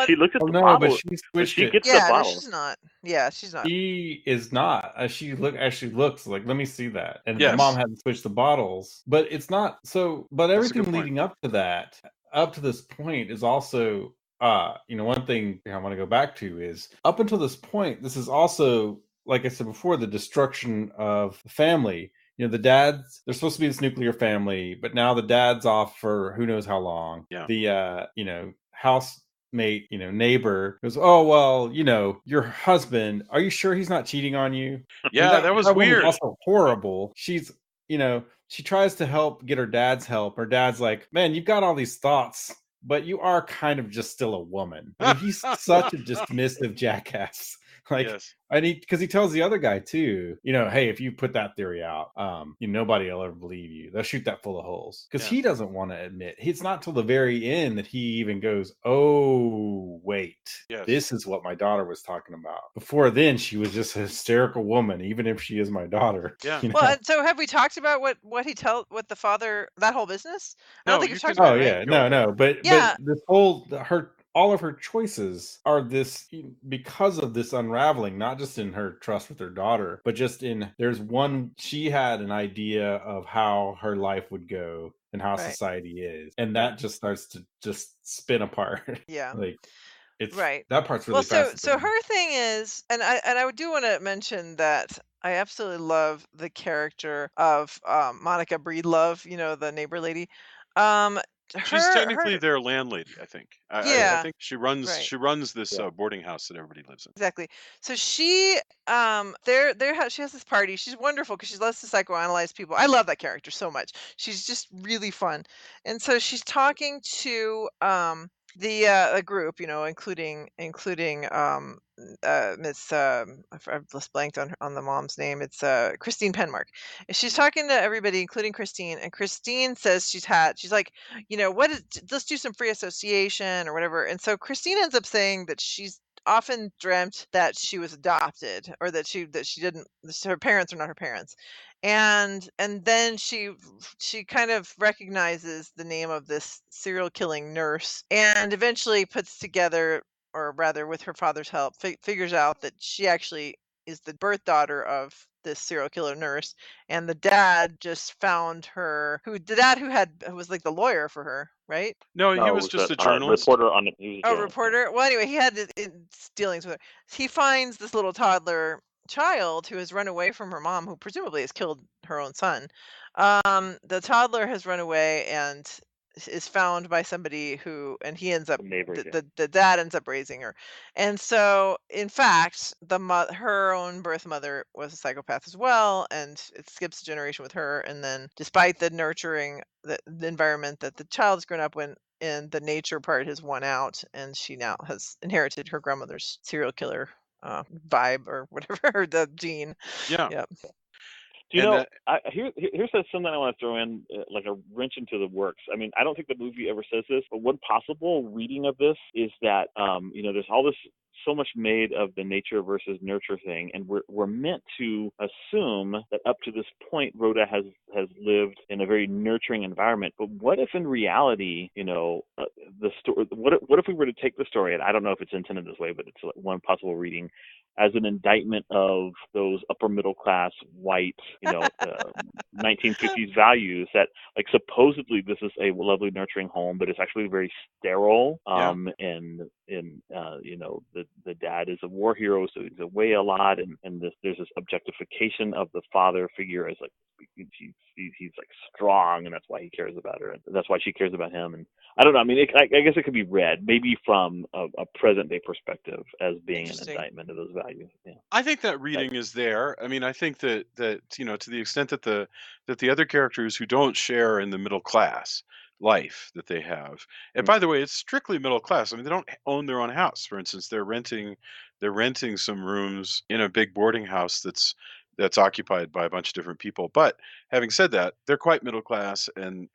she looked at the bottle. But she switched she it. gets the bottle. No, she's not. Yeah, she's not. She is not. She looks like, let me see that. And Yes. the mom hadn't switched the bottles, but it's not so. But everything leading up to that, up to this point, is also. One thing I want to go back to is, up until this point, this is also, like I said before, the destruction of the family. The dads, they're supposed to be this nuclear family, but now the dad's off for who knows how long. Yeah. The housemate, neighbor goes, oh, well, your husband, are you sure he's not cheating on you? Yeah, that was weird. Was also horrible. She's, she tries to get her dad's help. Her dad's like, man, you've got all these thoughts, but you are kind of just still a woman. I mean, he's such a dismissive jackass. Like, Yes. because he tells the other guy too, hey, if you put that theory out, nobody will ever believe you. They'll shoot that full of holes. Because he doesn't want to admit. It's not till the very end that he even goes, oh, wait, this is what my daughter was talking about. Before then, she was just a hysterical woman, even if she is my daughter. Yeah. Well, and so have we talked about what the father, that whole business? I don't No, think you we've talked can. about Oh it, yeah, right? no, but Yeah. this whole all of her choices are this because of this unraveling, not just in her trust with her daughter, but just in she had an idea of how her life would go and how society is, and that just starts to just spin apart. Yeah. Like it's right. that part's really fascinating. So her thing is, and I do want to mention that I absolutely love the character of Monica Breedlove, the neighbor lady. She's Her technically their landlady, I think. I yeah, think she runs this boarding house that everybody lives in. exactly. So she she has this party. She's wonderful because she loves to psychoanalyze people. I love that character so much. She's just really fun. And so she's talking to the a group, including Miss I've just blanked on the mom's name. It's Christine Penmark. And she's talking to everybody, including Christine, and Christine says she's like, let's do some free association or whatever. And so Christine ends up saying that she's often dreamt that she was adopted, or that she didn't, her parents are not her parents. And then she kind of recognizes the name of this serial killing nurse, and eventually puts together, or rather with her father's help, figures out that she actually is the birth daughter of this serial killer nurse, and the dad just found her, who was like the lawyer for her, right? No, he No, it was was just a a journalist. reporter on it. He was a journalist. Reporter. Well, anyway, he had dealings with her. He finds this little toddler child who has run away from her mom, who presumably has killed her own son. The toddler has run away and is found by somebody who, and he ends up, the dad ends up raising her. And so, in fact, her own birth mother was a psychopath as well, and it skips a generation with her. And then, despite the nurturing, the environment that the child's grown up in, the nature part has won out, and she now has inherited her grandmother's serial killer vibe, or whatever, the gene. Yeah. Yep. Do you know, here's something I want to throw in, like a wrench into the works. I mean, I don't think the movie ever says this, but one possible reading of this is that, there's all this, so much made of the nature versus nurture thing, and we're meant to assume that up to this point, Rhoda has lived in a very nurturing environment. But what if in reality, the story? What if we were to take the story, and I don't know if it's intended this way, but it's like one possible reading, as an indictment of those upper middle class white, 1950s values, that like supposedly this is a lovely nurturing home, but it's actually very sterile. And the dad is a war hero, so he's away a lot, and there's this objectification of the father figure as like he's like strong, and that's why he cares about her, and that's why she cares about him. And I don't know. I mean, I guess it could be read maybe from a present day perspective as being an indictment of those values. Yeah. I think that reading is there. I mean, I think that to the extent that the other characters who don't share in the middle class life that they have, and by the way, it's strictly middle class. I mean, they don't own their own house. For instance, they're renting some rooms in a big boarding house that's occupied by a bunch of different people. But having said that, they're quite middle class, and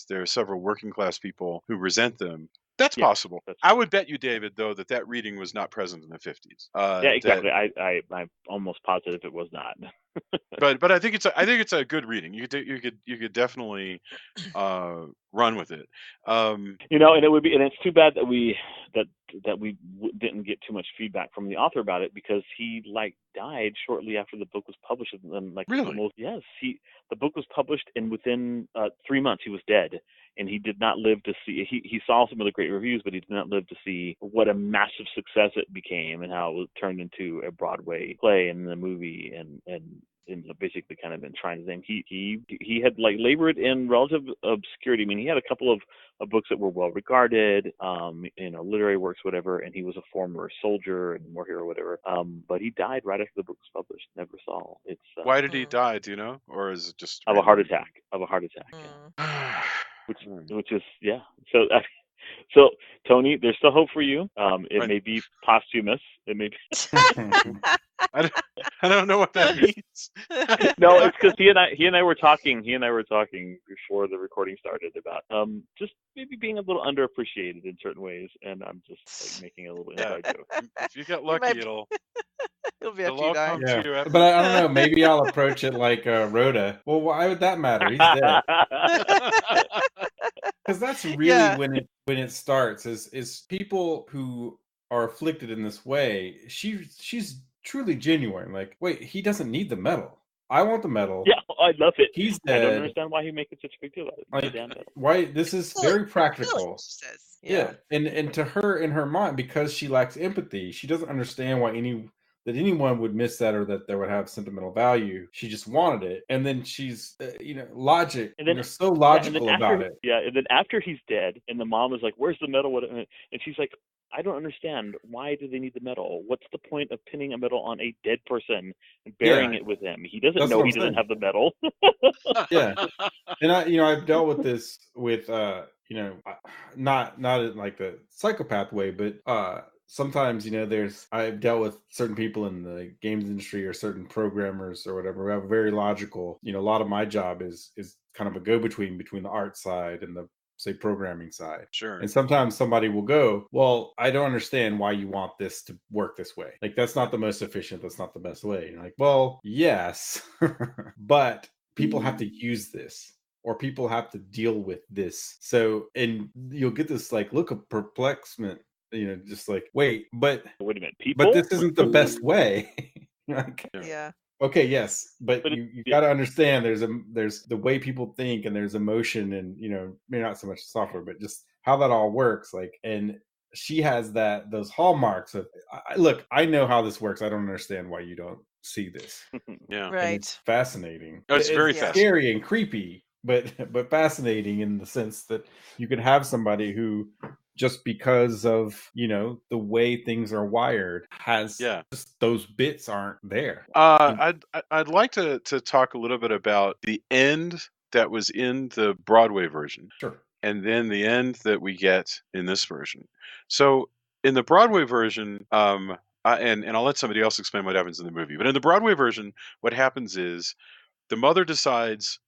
there are several working class people who resent them. That's possible. I would bet you, David, though, that reading was not present in the 50s. Yeah, exactly. I'm almost positive it was not. but I think it's a good reading. You could definitely run with it. And it would be, and it's too bad that we didn't get too much feedback from the author about it, because he died shortly after the book was published. And really, the book was published, and within 3 months he was dead, and he did not live to see. He saw some of the great reviews, but he did not live to see what a massive success it became, and how it was turned into a Broadway play and the movie, and basically kind of enshrined his name. He had labored in relative obscurity. I mean, he had a couple of books that were well regarded, literary works, whatever, and he was a former soldier and war hero, whatever. But he died right after the book was published. Never saw. It's why did he die? Do you know, or is it just of a heart attack? Yeah. Which is So So, Tony, there's still hope for you. It Right. may be posthumous. It may be... I don't know what that means. No, it's because he and I were talking before the recording started about just maybe being a little underappreciated in certain ways, and I'm just like making a little inside joke. If you get lucky, it'll be after you die. come to you. After. But I don't know. Maybe I'll approach it like Rhoda. Well, why would that matter? He's dead. Because that's really when it starts. Is people who are afflicted in this way. She's truly genuine. Like, wait, he doesn't need the medal. I want the medal. Yeah, I love it. He's dead. I don't understand why he makes such a big deal about it. Like, why? This is very practical. She says. Yeah, and to her, in her mind, because she lacks empathy, she doesn't understand why anyone would miss that or that would have sentimental value. She just wanted it, and then she's logic. And then so logical about it. Yeah, and then after he's dead, and the mom is like, "Where's the medal?" And she's like, I don't understand. Why do they need the medal? What's the point of pinning a medal on a dead person and burying it with him? He doesn't know he doesn't have the medal. Yeah, and I've dealt with this with not in like the psychopath way, but sometimes I've dealt with certain people in the games industry or certain programmers or whatever who have a very logical. A lot of my job is kind of a go-between between the art side and the, say, programming side. Sure. And sometimes somebody will go, well, I don't understand why you want this to work this way. Like, that's not the most efficient. That's not the best way. And you're like, well, yes, but people have to use this, or people have to deal with this. So, and you'll get this like look of perplexment, just like, wait a minute, people? But this isn't the best way. Like, yeah. Okay, yes, but you got to understand there's the way people think, and there's emotion, and maybe not so much software, but just how that all works. Like, and she has those hallmarks of look. I know how this works. I don't understand why you don't see this. Yeah, right. And it's fascinating. It's very scary and creepy, but fascinating in the sense that you could have somebody who, just because of the way things are wired, has just those bits aren't there. I'd like to talk a little bit about the end that was in the Broadway version, sure, and then the end that we get in this version. So in the Broadway version, and I'll let somebody else explain what happens in the movie. But in the Broadway version, what happens is the mother decides,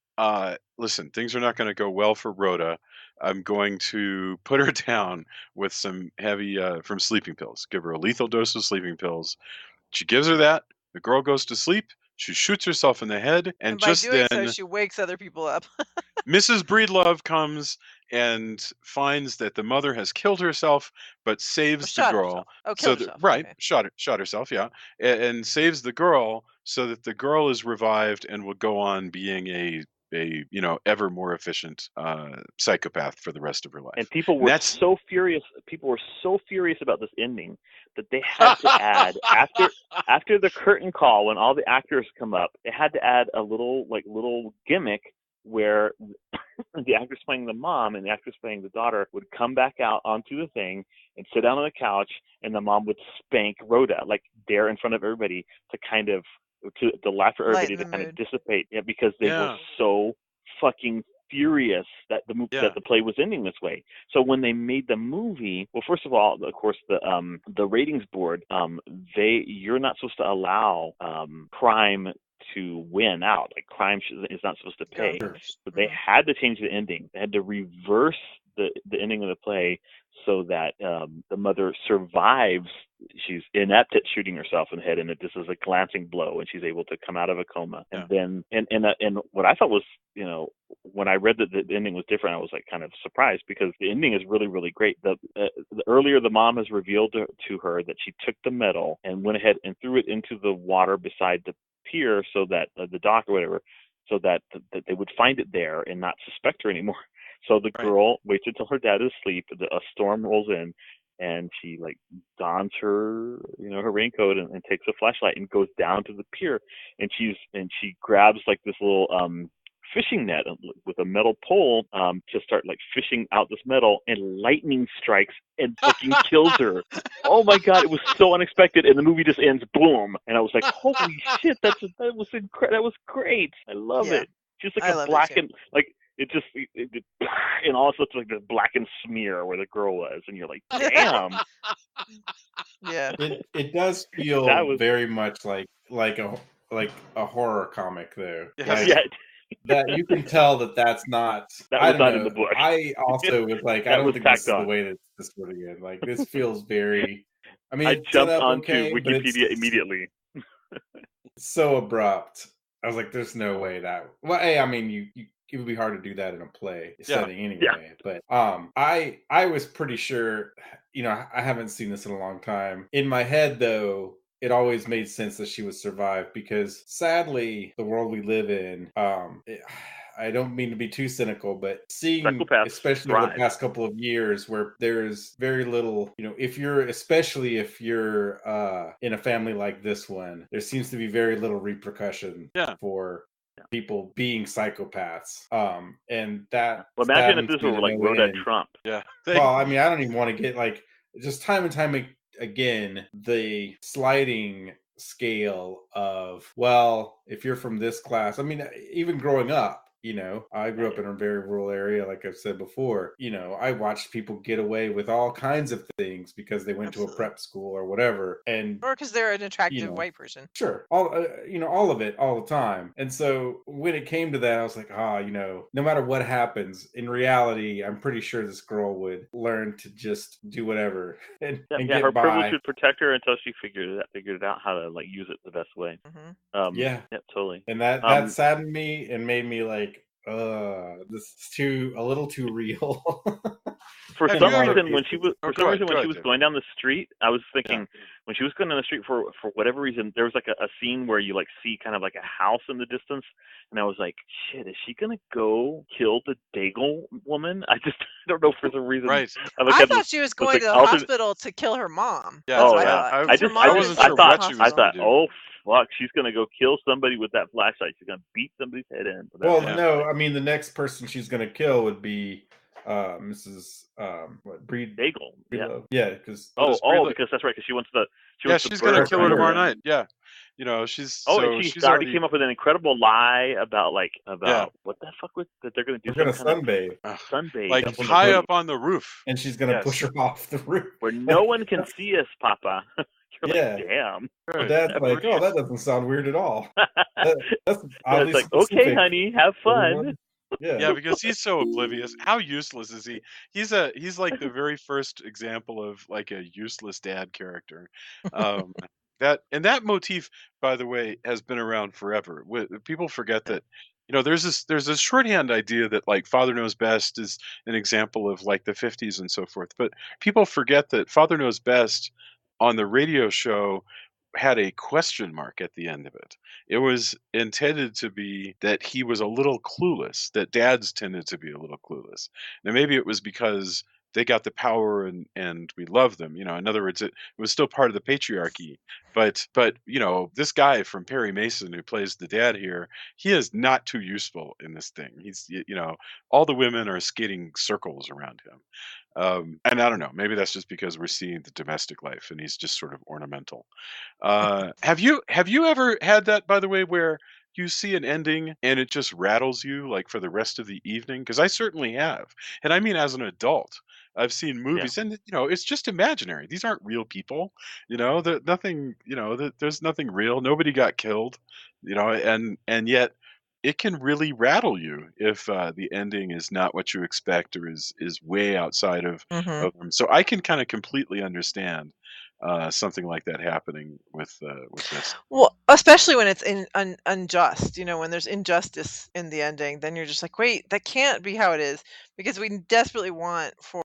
listen, things are not going to go well for Rhoda. I'm going to put her down with some heavy from sleeping pills. Give her a lethal dose of sleeping pills. She gives her that. The girl goes to sleep. She shoots herself in the head, and by just doing then, so, she wakes other people up. Mrs. Breedlove comes and finds that the mother has killed herself, but saves the girl. Killed herself. Right, okay. Shot herself, yeah, and saves the girl so that the girl is revived and will go on being a ever more efficient psychopath for the rest of her life. And people were so furious. People were so furious about this ending that they had to add after the curtain call, when all the actors come up, they had to add a little gimmick where the actress playing the mom and the actress playing the daughter would come back out onto the thing and sit down on the couch, and the mom would spank Rhoda, like there in front of everybody, to kind of to laugh for everybody, to kind of dissipate, because they were so fucking furious that the play was ending this way. So when they made the movie, well, first of all, of course, the ratings board, you're not supposed to allow crime to win out. Like, crime is not supposed to pay. But they had to change the ending. They had to reverse the ending of the play so that the mother survives. She's inept at shooting herself in the head, and that this is a glancing blow, and she's able to come out of a coma. And then, and what I thought was, when I read that the ending was different, I was like kind of surprised, because the ending is really, really great. The earlier, the mom has revealed to her that she took the medal and went ahead and threw it into the water beside the pier, so that the dock or whatever, so that they would find it there and not suspect her anymore. So the girl waits until her dad is asleep. A storm rolls in, and she dons her her raincoat and takes a flashlight and goes down to the pier, and she grabs this little fishing net with a metal pole to start fishing out this metal, and lightning strikes and fucking kills her. Oh my god, it was so unexpected, and the movie just ends boom, and I was like, holy shit, that was great. I love it. Just a black and and also it's like the blackened smear where the girl was, and you're like, damn. Yeah. It does That feel was very much like a horror comic though. Yes. Like yeah, that you can tell that's not. that I was don't not know. in the book. I also was like, I That don't was think this tacked is the on. way that this would end. Like this feels very. I mean, I it's set jumped up onto okay, but Wikipedia immediately. it's so abrupt. I was like, there's no way that. Well, hey, I mean, it would be hard to do that in a play setting anyway. But I was pretty sure. You know, I haven't seen this in a long time. In my head, though, it always made sense that she would survive because, sadly, the world we live in. I don't mean to be too cynical, but seeing, Psychopaths especially over the thrive. past couple of years, where there's very little, you know, especially if you're in a family like this one, there seems to be very little repercussion for people being psychopaths. And that Well, imagine if saddens this me were to like no Rhoda and end. Trump. Yeah. Well, I mean, I don't even want to get like just time and time again the sliding scale of, well, if you're from this class. I mean, even growing up, you know, I grew up in a very rural area, like I've said before. You know, I watched people get away with all kinds of things because they went to a prep school or whatever, or because they're an attractive white person. Sure, all all of it, all the time. And so when it came to that, I was like, you know, no matter what happens, in reality, I'm pretty sure this girl would learn to just do whatever and get her by. privilege would protect her until she figured it out how to like use it the best way. Yeah, totally. And that saddened me and made me like, this is a little too real. For some reason, when she was going down the street, I was thinking when she was going down the street for whatever reason, there was like a scene where you like see kind of like a house in the distance, and I was like, shit, is she gonna go kill the Daigle woman? I don't know for some reason. Right. I thought she was going to the hospital to kill her mom. Yeah. I thought, oh fuck, she's gonna go kill somebody with that flashlight. She's gonna beat somebody's head in. Well, no, I mean the next person she's gonna kill would be Mrs. Daigle. Yeah, because because that's right. Because she wants to. She's gonna kill her tomorrow night. Yeah, you know she's. She's already came up with an incredible lie about what the fuck was that they're gonna do. They're gonna sunbathe. Sunbathe, like high up on the roof, and she's gonna push her off the roof where no one can see us, Papa. You're like, damn. Right. Dad's like, oh, that doesn't sound weird at all. That's it's like, okay, honey, have fun. Yeah, because he's so oblivious. How useless is he? He's like the very first example of like a useless dad character. That motif, by the way, has been around forever. People forget that. You know, there's this shorthand idea that like Father Knows Best is an example of like the 50s and so forth. But people forget that Father Knows Best on the radio show had a question mark at the end of it. It was intended to be that he was a little clueless, that dads tended to be a little clueless. Now, maybe it was because they got the power and we love them. You know, in other words, it was still part of the patriarchy. But you know, this guy from Perry Mason who plays the dad here, he is not too useful in this thing. He's, you know, all the women are skating circles around him. And I don't know, maybe that's just because we're seeing the domestic life and he's just sort of ornamental. Have you ever had that, by the way, where you see an ending and it just rattles you like for the rest of the evening? Because I certainly have. And I mean, as an adult, I've seen movies and, you know, it's just imaginary. These aren't real people, you know, nothing, you know, there's nothing real. Nobody got killed, you know, and yet it can really rattle you if the ending is not what you expect or is way outside of them. So I can kind of completely understand something like that happening with this. Well, especially when it's unjust, you know, when there's injustice in the ending, then you're just like, wait, that can't be how it is, because we desperately want for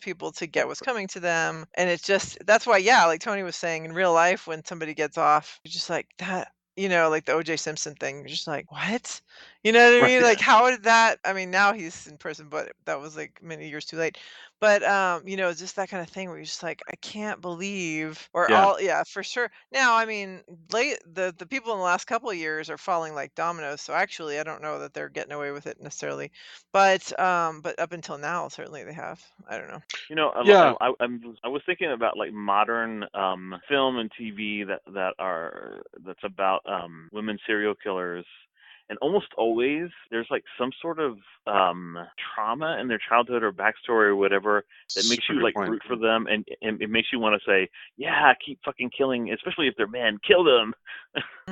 people to get what's coming to them, and it's just that's why, like Tony was saying, in real life, when somebody gets off, you're just like that. You know, like the O.J. Simpson thing. You're just like, what? You know what I mean? Like, how did that? I mean, now he's in prison, but that was like many years too late. But you know, it's just that kind of thing where you're just like, I can't believe, or for sure. Now, I mean, the people in the last couple of years are falling like dominoes. So actually, I don't know that they're getting away with it necessarily, but up until now, certainly they have. I don't know. You know, I was thinking about like modern film and TV that's about women serial killers, and almost always there's like some sort of trauma in their childhood or backstory or whatever that makes you like root for them, and it makes you want to say, yeah, keep fucking killing, especially if they're men, kill them.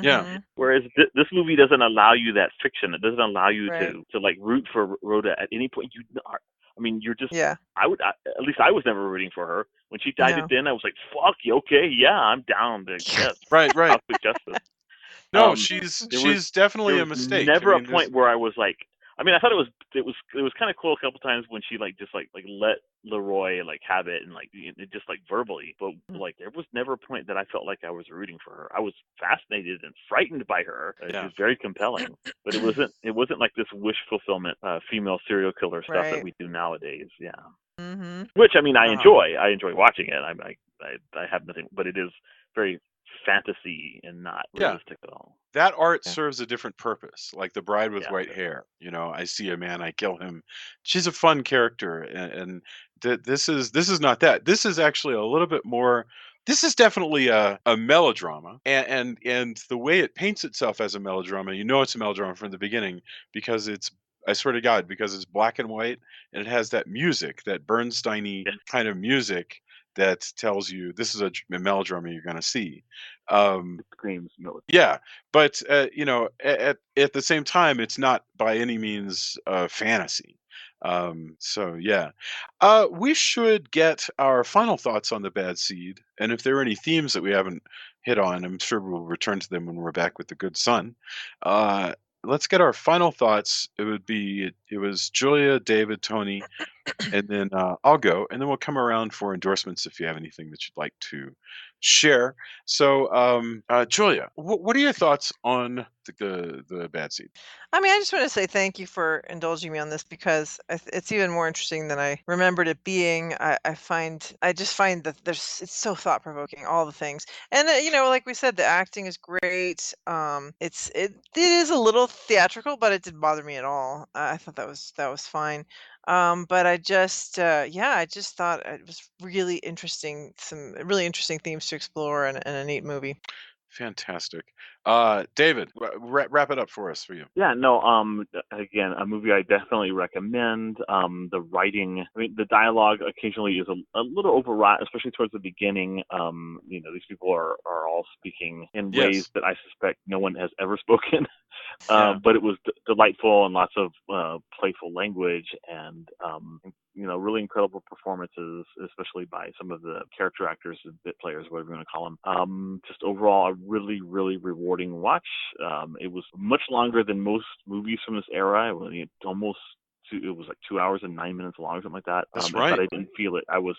Yeah. Whereas this movie doesn't allow you that fiction. It doesn't allow you Right. to like root for Rhoda at any point. I mean, you're just. Yeah. At least I was never rooting for her. When she died No. at the end, I was like, "Fuck you, okay, yeah, I'm down to yes, Right. cosmic justice." No, she's definitely there a was mistake. never I mean, a point where I was like, I mean, I thought it was kind of cool a couple times when she like just like let Leroy like have it and like it just like verbally, but like there was never a point that I felt like I was rooting for her. I was fascinated and frightened by her. She was very compelling, but it wasn't like this wish fulfillment female serial killer stuff that we do nowadays. Yeah. Mm-hmm. Which, I mean, I enjoy. I enjoy watching it. I have nothing, but it is very fantasy and not realistic at all. That art serves a different purpose. Like The Bride with White Hair. You know, I see a man, I kill him. She's a fun character, and this is not that. This is actually a little bit more. This is definitely a melodrama, and the way it paints itself as a melodrama, you know, it's a melodrama from the beginning because it's. I swear to God, because it's black and white, and it has that music, that Bernstein-y kind of music that tells you this is a melodrama you're going to see. Screams melodrama. Yeah, but you know, at the same time, it's not by any means fantasy. So yeah, we should get our final thoughts on the Bad Seed, and if there are any themes that we haven't hit on, I'm sure we'll return to them when we're back with the Good Son. Let's get our final thoughts. It was Julia, David, Tony, and then I'll go, and then we'll come around for endorsements if you have anything that you'd like to share. So, Julia, what are your thoughts on the Bad Seed? I mean, I just want to say thank you for indulging me on this because it's even more interesting than I remembered it being. I just find that it's so thought provoking, all the things, and you know, like we said, the acting is great. It is a little theatrical, but it didn't bother me at all. I thought that was fine. But I just I just thought it was really interesting, some really interesting themes to explore, and a neat movie. Fantastic. David, wrap it up for us for you. Yeah, no, again, a movie I definitely recommend. The writing, I mean, the dialogue occasionally is a little overwrought, especially towards the beginning. You know, these people are all speaking in ways that I suspect no one has ever spoken. But it was delightful and lots of playful language and, you know, really incredible performances, especially by some of the character actors and bit players, whatever you want to call them. Just overall, a really, really rewarding watch. It was much longer than most movies from this era. It was like 2 hours and 9 minutes long, something like that. That's right. But I didn't feel it. I was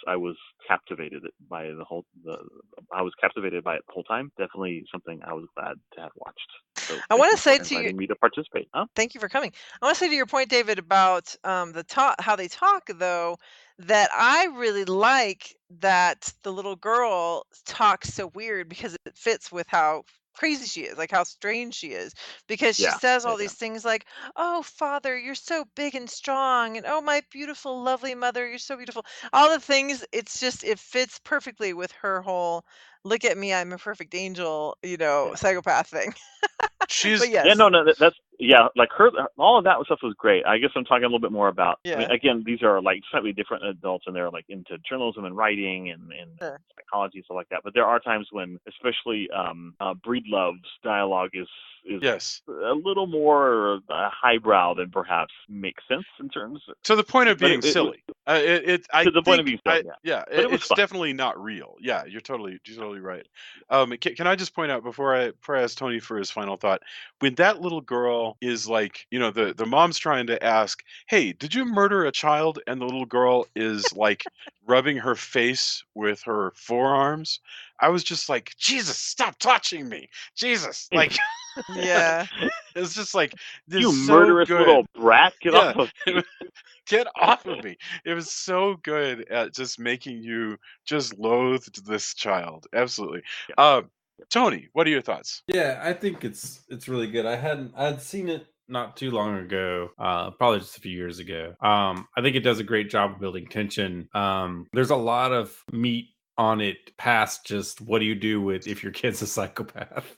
captivated by I was captivated by it the whole time. Definitely something I was glad to have watched. So I want to say for to you, inviting me to participate. Huh? thank you for coming. I want to say to your point, David, about how they talk, though, that I really like that the little girl talks so weird because it fits with how crazy she is, like how strange she is, because she says all these things like, "Oh, Father, you're so big and strong," and "Oh, my beautiful, lovely mother, you're so beautiful." All the things, it fits perfectly with her whole "Look at me, I'm a perfect angel," you know, psychopath thing. But yes. Yeah, no, that's like all of that stuff was great. I guess I'm talking a little bit more about. I mean, again, these are like slightly different adults, and they're like into journalism and writing and psychology and stuff like that. But there are times when, especially Breedlove's dialogue is a little more highbrow than perhaps makes sense in terms to the point of being silly. It's definitely not real. Yeah, you're totally right. Can I just point out before I ask Tony for his final thought, when that little girl is like, you know, the mom's trying to ask, "Hey, did you murder a child?" and the little girl is like rubbing her face with her forearms. I was just like, Jesus, stop touching me, Jesus, like. Yeah. It's just like this. You so murderous good. little brat! Get off of me! Get off of me! It was so good at just making you just loathe this child. Absolutely. Tony, what are your thoughts? Yeah, I think it's really good. I'd seen it not too long ago, probably just a few years ago. I think it does a great job of building tension. There's a lot of meat on it past just what do you do with if your kid's a psychopath.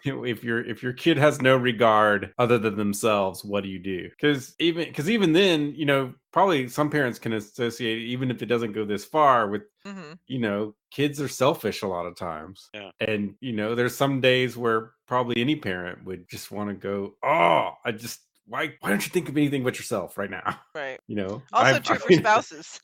if your kid has no regard other than themselves, what do you do? Because even then, probably some parents can associate, even if it doesn't go this far, with kids are selfish a lot of times. Yeah. And there's some days where probably any parent would just want to go, oh, why don't you think of anything but yourself right now? Right. Also Also true for spouses.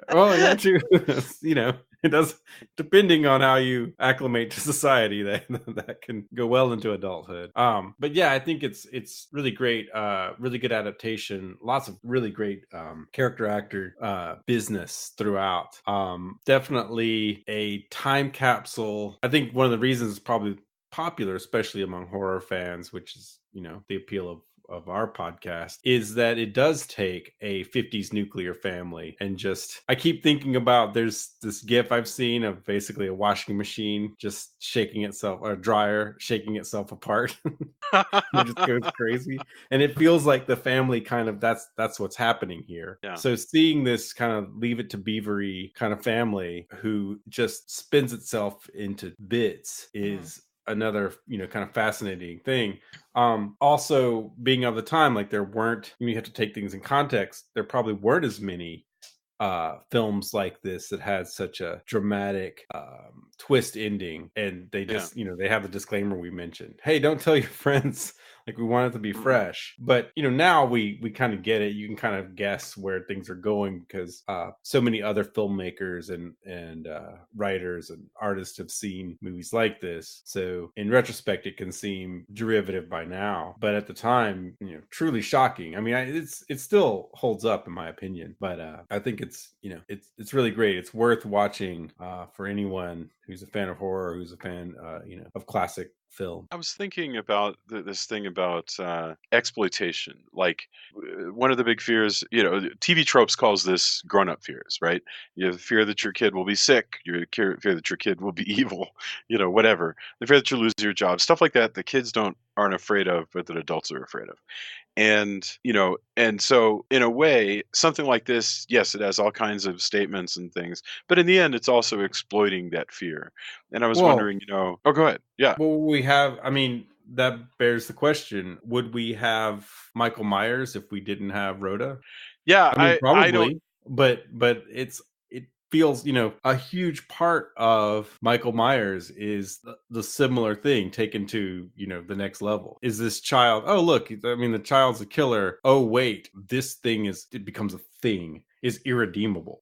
Oh yeah, true. It does, depending on how you acclimate to society, that can go well into adulthood. But yeah, I think it's really great, really good adaptation, lots of really great character actor business throughout. Definitely a time capsule. I think one of the reasons it's probably popular, especially among horror fans, which is the appeal of our podcast, is that it does take a 50s nuclear family and I keep thinking about, there's this gif I've seen of basically a washing machine just shaking itself, or a dryer shaking itself apart. It just goes crazy, and it feels like the family kind of, that's what's happening here. Yeah. So seeing this kind of Leave It to Beaver-y kind of family who just spins itself into bits is another kind of fascinating thing. Also being of the time, like there weren't, you have to take things in context, there probably weren't as many films like this that had such a dramatic twist ending, and they just they have the disclaimer we mentioned, hey, don't tell your friends, like we want it to be fresh. But now we kind of get it, you can kind of guess where things are going, because so many other filmmakers and writers and artists have seen movies like this, so in retrospect it can seem derivative by now, but at the time truly shocking. I mean, it still holds up in my opinion, but I think it's really great. It's worth watching for anyone who's a fan of horror, who's a fan of classic film. I was thinking about this thing about exploitation. Like one of the big fears, TV tropes calls this grown-up fears, right? You have the fear that your kid will be sick, fear that your kid will be evil, whatever. The fear that you'll lose your job, stuff like that. The kids aren't afraid of, but that adults are afraid of. And so in a way, something like this, yes, it has all kinds of statements and things, but in the end, it's also exploiting that fear. And I was wondering, oh, go ahead. Yeah. Well, that bears the question, would we have Michael Myers if we didn't have Rhoda? Yeah, I mean, probably, I don't, but it feels, a huge part of Michael Myers is the similar thing taken to, the next level. Is this child, oh, look, I mean, the child's a killer. Oh, wait, this thing it becomes a thing, is irredeemable.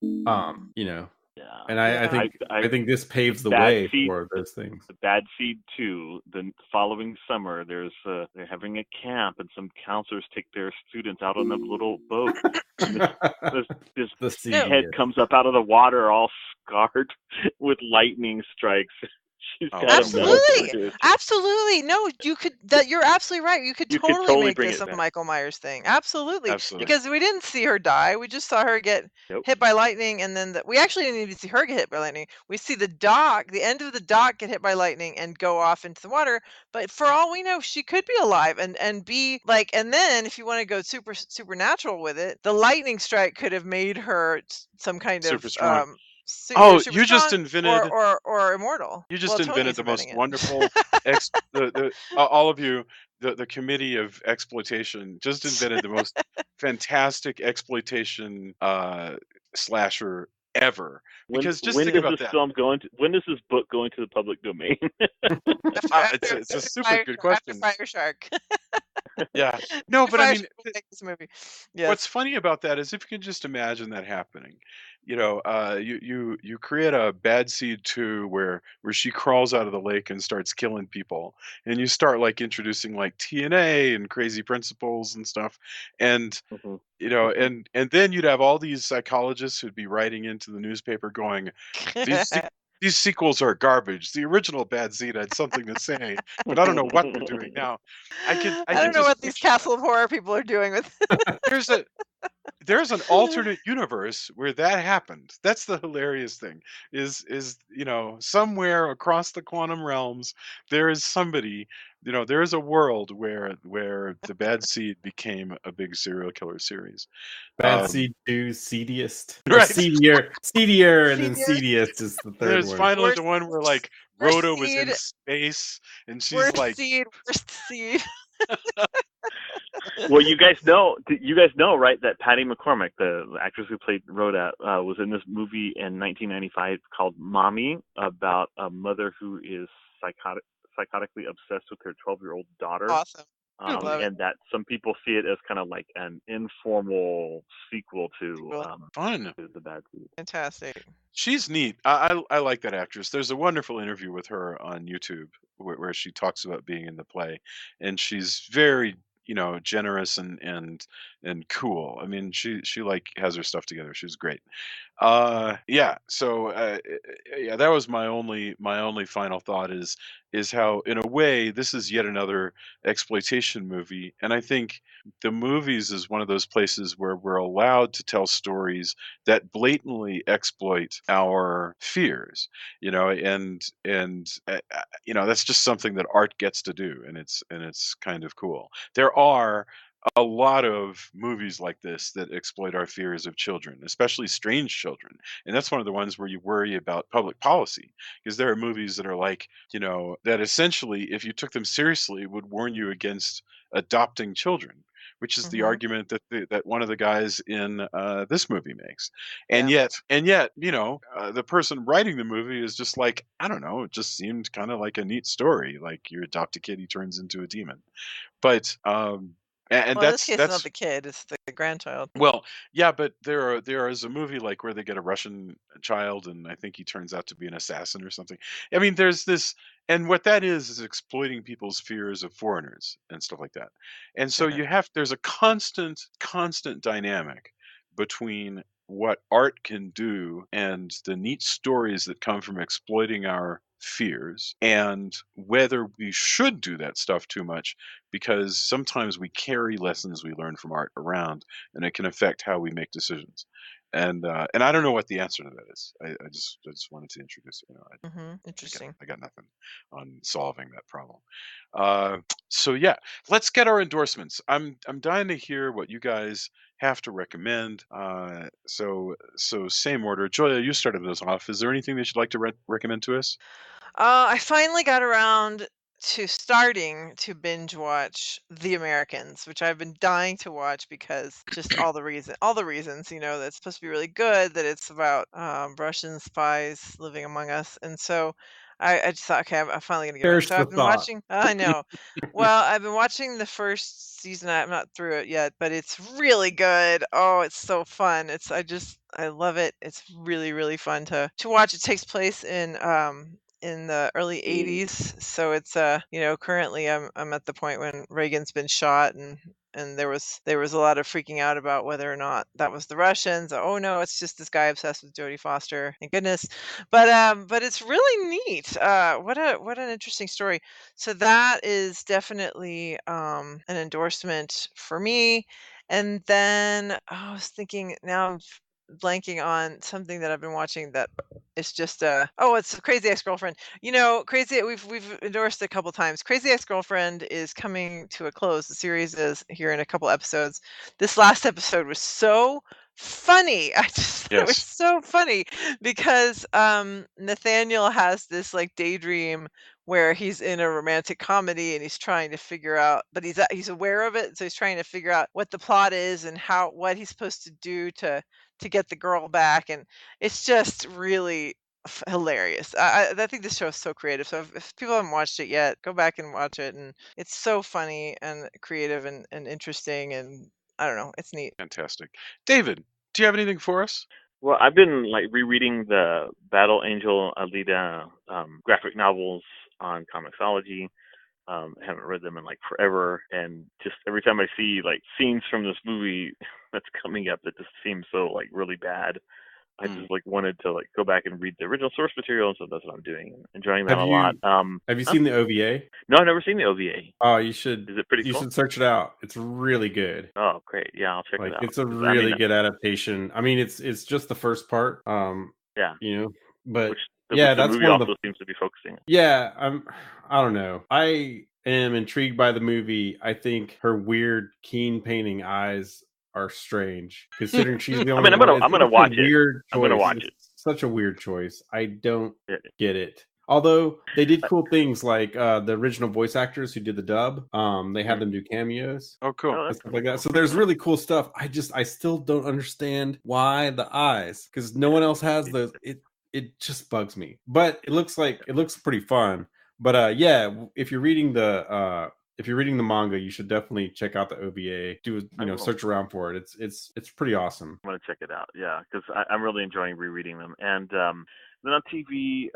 Yeah. And I think this paves the way for those things. The Bad Seed 2, the following summer, they're having a camp, and some counselors take their students out on a little boat. This head comes up out of the water, all scarred with lightning strikes. She's got absolutely. No, you're absolutely right. You could totally make this a Michael Myers thing. Absolutely. Because we didn't see her die. We just saw her get hit by lightning, and then we actually didn't even see her get hit by lightning. We see the end of the dock get hit by lightning and go off into the water. But for all we know, she could be alive and be like, and then if you want to go supernatural with it, the lightning strike could have made her some kind super of strong. You just invented or immortal. You just invented the most wonderful all of you, the committee of exploitation just invented the most fantastic exploitation slasher ever. Because think about that. When does this book go into the public domain? It's a super good question. Fire Shark. Yeah. No, but I mean, this movie. Yes. What's funny about that is if you can just imagine that happening, you create a Bad Seed 2 where she crawls out of the lake and starts killing people, and you start like introducing like TNA and crazy principles and stuff, and and then you'd have all these psychologists who'd be writing into the newspaper going, these sequels are garbage. The original Bad Seed had something to say, but I don't know what they're doing now. I don't know what these Castle of Horror people are doing with. there's an alternate universe where that happened. That's the hilarious thing. Is somewhere across the quantum realms there is somebody, there is a world where the bad seed became a big serial killer series. Bad Seed 2, Seediest. Or Right. Seedier, and then Seedier. Seediest is the third There's one. finally the Worst, one where like worst Rhoda was seed, in space and she's worst like, seed, worst seed. Well, you guys know, right, that Patty McCormick, the actress who played Rhoda, was in this movie in 1995 called Mommy, about a mother who is psychotically obsessed with her 12-year-old daughter. Awesome. Love it. And that some people see it as kind of like an informal sequel to Cool. fun. to The Bad Seed. Fantastic. She's neat. I like that actress. There's a wonderful interview with her on YouTube where she talks about being in the play, and she's very, generous and cool. I mean, she like has her stuff together. She's great. Yeah. So yeah, that was my only final thought is how in a way this is yet another exploitation movie, and I think the movies is one of those places where we're allowed to tell stories that blatantly exploit our fears, and that's just something that art gets to do, and it's kind of cool. There are a lot of movies like this that exploit our fears of children, especially strange children. And that's one of the ones where you worry about public policy, because there are movies that are like, that essentially, if you took them seriously, would warn you against adopting children, which is the Mm-hmm. argument that one of the guys in this movie makes. And Yeah. yet, the person writing the movie is just like, I don't know, it just seemed kind of like a neat story. Like you adopt a kid, he turns into a demon. But and Well, in this that's case, it's not that's the kid; it's the grandchild. well, yeah, but there is a movie like where they get a Russian child, and I think he turns out to be an assassin or something. I mean, there's this, and what that is exploiting people's fears of foreigners and stuff like that. And so Sure. there's a constant dynamic between what art can do and the neat stories that come from exploiting our fears, and whether we should do that stuff too much, because sometimes we carry lessons we learn from art around, and it can affect how we make decisions. And I don't know what the answer to that is. I just wanted to introduce it. Mm-hmm. I got Interesting. I got nothing on solving that problem. Uh, so yeah, let's get our endorsements. I'm dying to hear what you guys have to recommend. So same order. Joya, you started those off. Is there anything that you'd like to recommend to us? I finally got around to starting to binge watch The Americans, which I've been dying to watch because just all the reasons, that it's supposed to be really good, that it's about Russian spies living among us, and so I just thought, okay, I'm finally gonna get around. Perish So the I've been thought. watching. I know. Well, I've been watching the first season. I'm not through it yet, but it's really good. Oh, it's so fun. I love it. It's really, really fun to watch. It takes place in the early 80s, so it's currently I'm at the point when Reagan's been shot, and there was a lot of freaking out about whether or not that was the Russians. Oh no, it's just this guy obsessed with Jodie Foster, thank goodness. But it's really neat. What an interesting story. So that is definitely an endorsement for me. And then I was thinking, now I'm blanking on something that I've been watching that it's just it's Crazy Ex-Girlfriend. Crazy, we've endorsed it a couple times. Crazy Ex-Girlfriend is coming to a close. The series is here in a couple episodes. This last episode was so funny. I just thought it was Yes. so funny because Nathaniel has this like daydream where he's in a romantic comedy and he's trying to figure out, but he's aware of it, so he's trying to figure out what the plot is and what he's supposed to do to get the girl back, and it's just really hilarious. I think this show is so creative. So if people haven't watched it yet, go back and watch it. And it's so funny and creative and interesting. And I don't know, it's neat. Fantastic. David, do you have anything for us? Well, I've been like rereading the Battle Angel Alita graphic novels on Comixology. I haven't read them in like forever, and just every time I see like scenes from this movie that's coming up that just seems so like really bad, I just like wanted to like go back and read the original source material, and so that's what I'm doing. Enjoying that Have a you lot. have you seen the OVA? No, I've never seen the OVA. Oh, you should. Is it pretty You cool? should search it out. It's really good. Oh, great. Yeah, I'll check it Like out. it's a really good adaptation. I mean, it's just the first part. Yeah. You know, but which yeah, the that's movie one of also the. seems to be focusing on. Yeah, I don't know. I am intrigued by the movie. I think her weird, keen painting eyes are strange, considering she's the only one. I'm gonna watch it. Weird choice. I'm gonna watch it. Such a weird choice. I don't get it. Although they did cool things like the original voice actors who did the dub, they had them do cameos. Oh, cool. And stuff like that. So there's really cool stuff. I still don't understand why the eyes, because no one else has those. It just bugs me. But it looks pretty fun. But yeah, if you're reading the manga, you should definitely check out the OVA. Search around for it. It's pretty awesome. I'm gonna check it out. Yeah, because I'm really enjoying rereading them. And then on TV,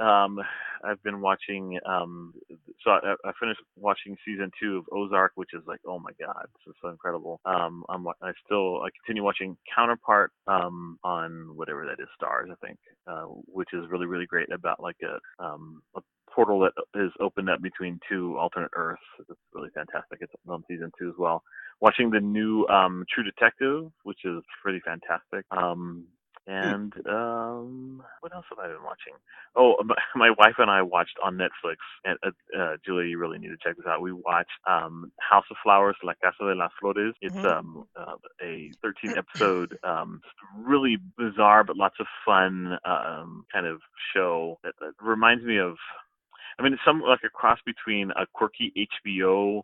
I've been watching. So I finished watching season 2 of Ozark, which is like, oh my god, this is so incredible. I continue watching Counterpart on whatever that is, Stars, I think, which is really really great about like a portal that is opened up between 2 alternate Earths. It's really fantastic. It's on season 2 as well. Watching the new True Detective, which is pretty fantastic. And what else have I been watching? Oh, my wife and I watched on Netflix, and Julia, you really need to check this out. We watched House of Flowers, La Casa de las Flores. It's a 13-episode, really bizarre but lots of fun kind of show that reminds me of. I mean, it's like a cross between a quirky HBO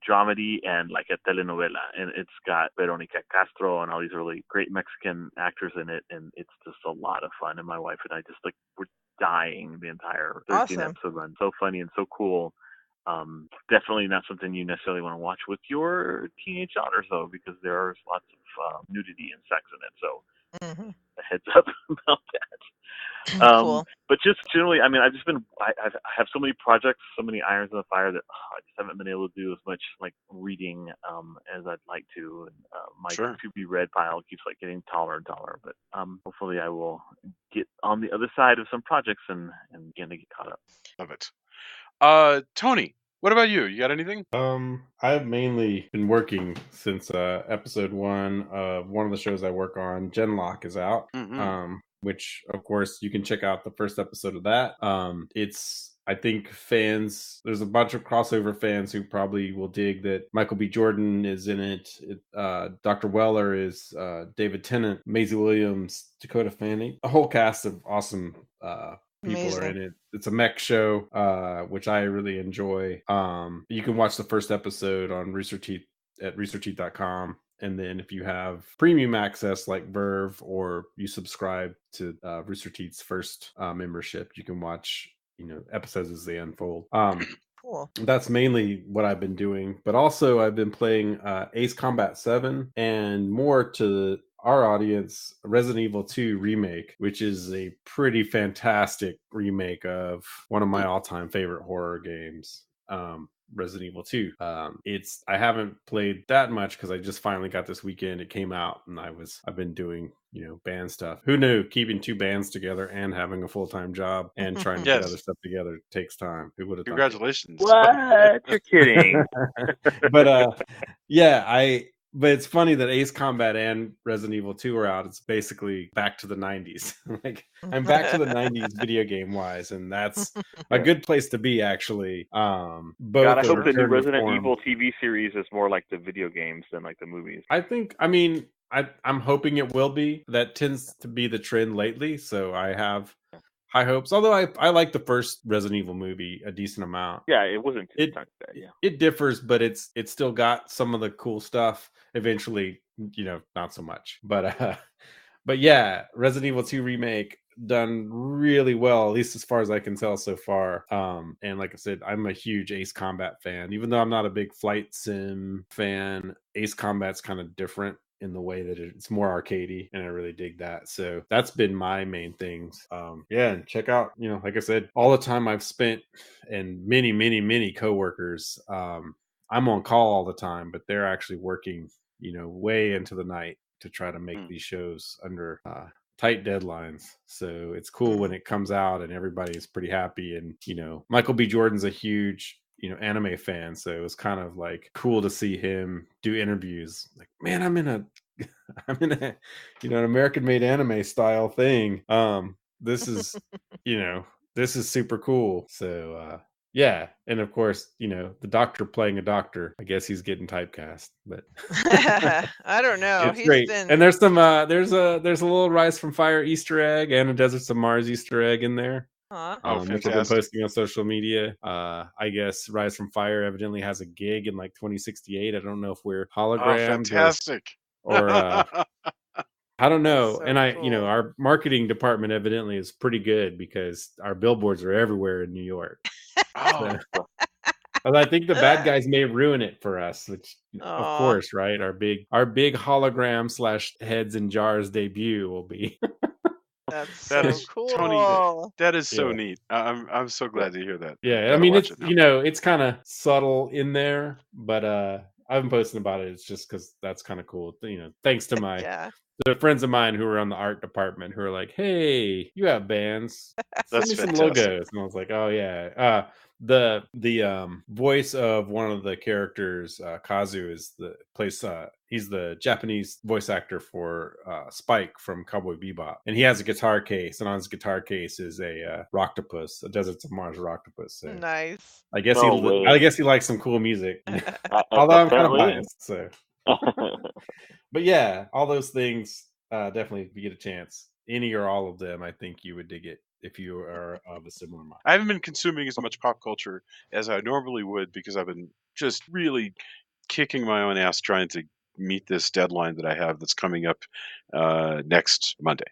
dramedy and like a telenovela. And it's got Veronica Castro and all these really great Mexican actors in it. And it's just a lot of fun. And my wife and I just like were dying the entire 13-episode run. So funny and so cool. Definitely not something you necessarily want to watch with your teenage daughters, though, because there's lots of nudity and sex in it. So a heads up about that. Cool. But just generally, I mean, I have so many projects, so many irons in the fire that I just haven't been able to do as much like reading as I'd like to. And my to be read pile keeps like getting taller and taller. But hopefully, I will get on the other side of some projects and begin to get caught up. Love it. Tony, what about you? You got anything? I've mainly been working since episode 1 of one of the shows I work on. Genlock is out. Which of course you can check out the first episode of that. I think fans, there's a bunch of crossover fans who probably will dig that Michael B. Jordan is in it. Dr. Weller is David Tennant, Maisie Williams, Dakota Fanning. A whole cast of awesome people are in it. It's a mech show, which I really enjoy. You can watch the first episode on roosterteeth.com. And then if you have premium access like Verve, or you subscribe to Rooster Teeth's first membership, you can watch episodes as they unfold. Cool. That's mainly what I've been doing. But also I've been playing Ace Combat 7, and more to our audience, Resident Evil 2 Remake, which is a pretty fantastic remake of one of my all-time favorite horror games. Resident Evil 2. I haven't played that much because I just finally got this weekend. It came out, and I've been doing band stuff. Who knew keeping 2 bands together and having a full-time job and trying to get other stuff together takes time? Who would have? Congratulations! What? You're kidding? But But it's funny that Ace Combat and Resident Evil 2 are out. It's basically back to the 90s. Like, I'm back to the 90s video game wise, and that's a good place to be, actually. God, I hope the new Resident Evil TV series is more like the video games than like the movies. I'm hoping it will be. That tends to be the trend lately, so I have high hopes. Although I like the first Resident Evil movie a decent amount. Yeah, it wasn't too bad. Yeah, it differs, but it's still got some of the cool stuff. Eventually, not so much. But yeah, Resident Evil 2 Remake done really well, at least as far as I can tell so far. And like I said, I'm a huge Ace Combat fan. Even though I'm not a big flight sim fan, Ace Combat's kind of different in the way that it's more arcadey, and I really dig that. So that's been my main things. And check out, like I said, all the time I've spent, and many, many, many coworkers. I'm on call all the time, but they're actually working, way into the night to try to make these shows under tight deadlines. So it's cool when it comes out and everybody's pretty happy. And, Michael B. Jordan's a huge, anime fan. So it was kind of like cool to see him do interviews. Like, man, I'm in a, an American made anime style thing. This is, this is super cool. So, yeah, and of course, the doctor playing a doctor. I guess he's getting typecast, but I don't know. it's great. And there's some there's a little Rise from Fire Easter egg and a Deserts of Mars Easter egg in there. Which I've been posting on social media. I guess Rise from Fire evidently has a gig in like 2068. I don't know if we're hologrammed. Oh, fantastic! Or I don't know. So and our marketing department evidently is pretty good because our billboards are everywhere in New York. Oh. But I think the bad guys may ruin it for us, which of course, right? Our big hologram / heads in jars debut will be. That is cool. Tony, that is so neat. I'm so glad to hear that. Yeah, I mean it's it's kind of subtle in there, but I haven't posted about it. It's just because that's kind of cool. Thanks to my the friends of mine who were on the art department who are like, "Hey, you have bands? Send me some logos." And I was like, "Oh yeah." The voice of one of the characters, Kazu, he's the Japanese voice actor for Spike from Cowboy Bebop, and he has a guitar case, and on his guitar case is a Rocktopus, a Deserts of Mars Rocktopus. So nice. I guess he likes some cool music. Although I'm kind of biased, so. But yeah, all those things, definitely if you get a chance, any or all of them, I think you would dig it if you are of a similar mind. I haven't been consuming as much pop culture as I normally would because I've been just really kicking my own ass trying to meet this deadline that I have that's coming up next Monday.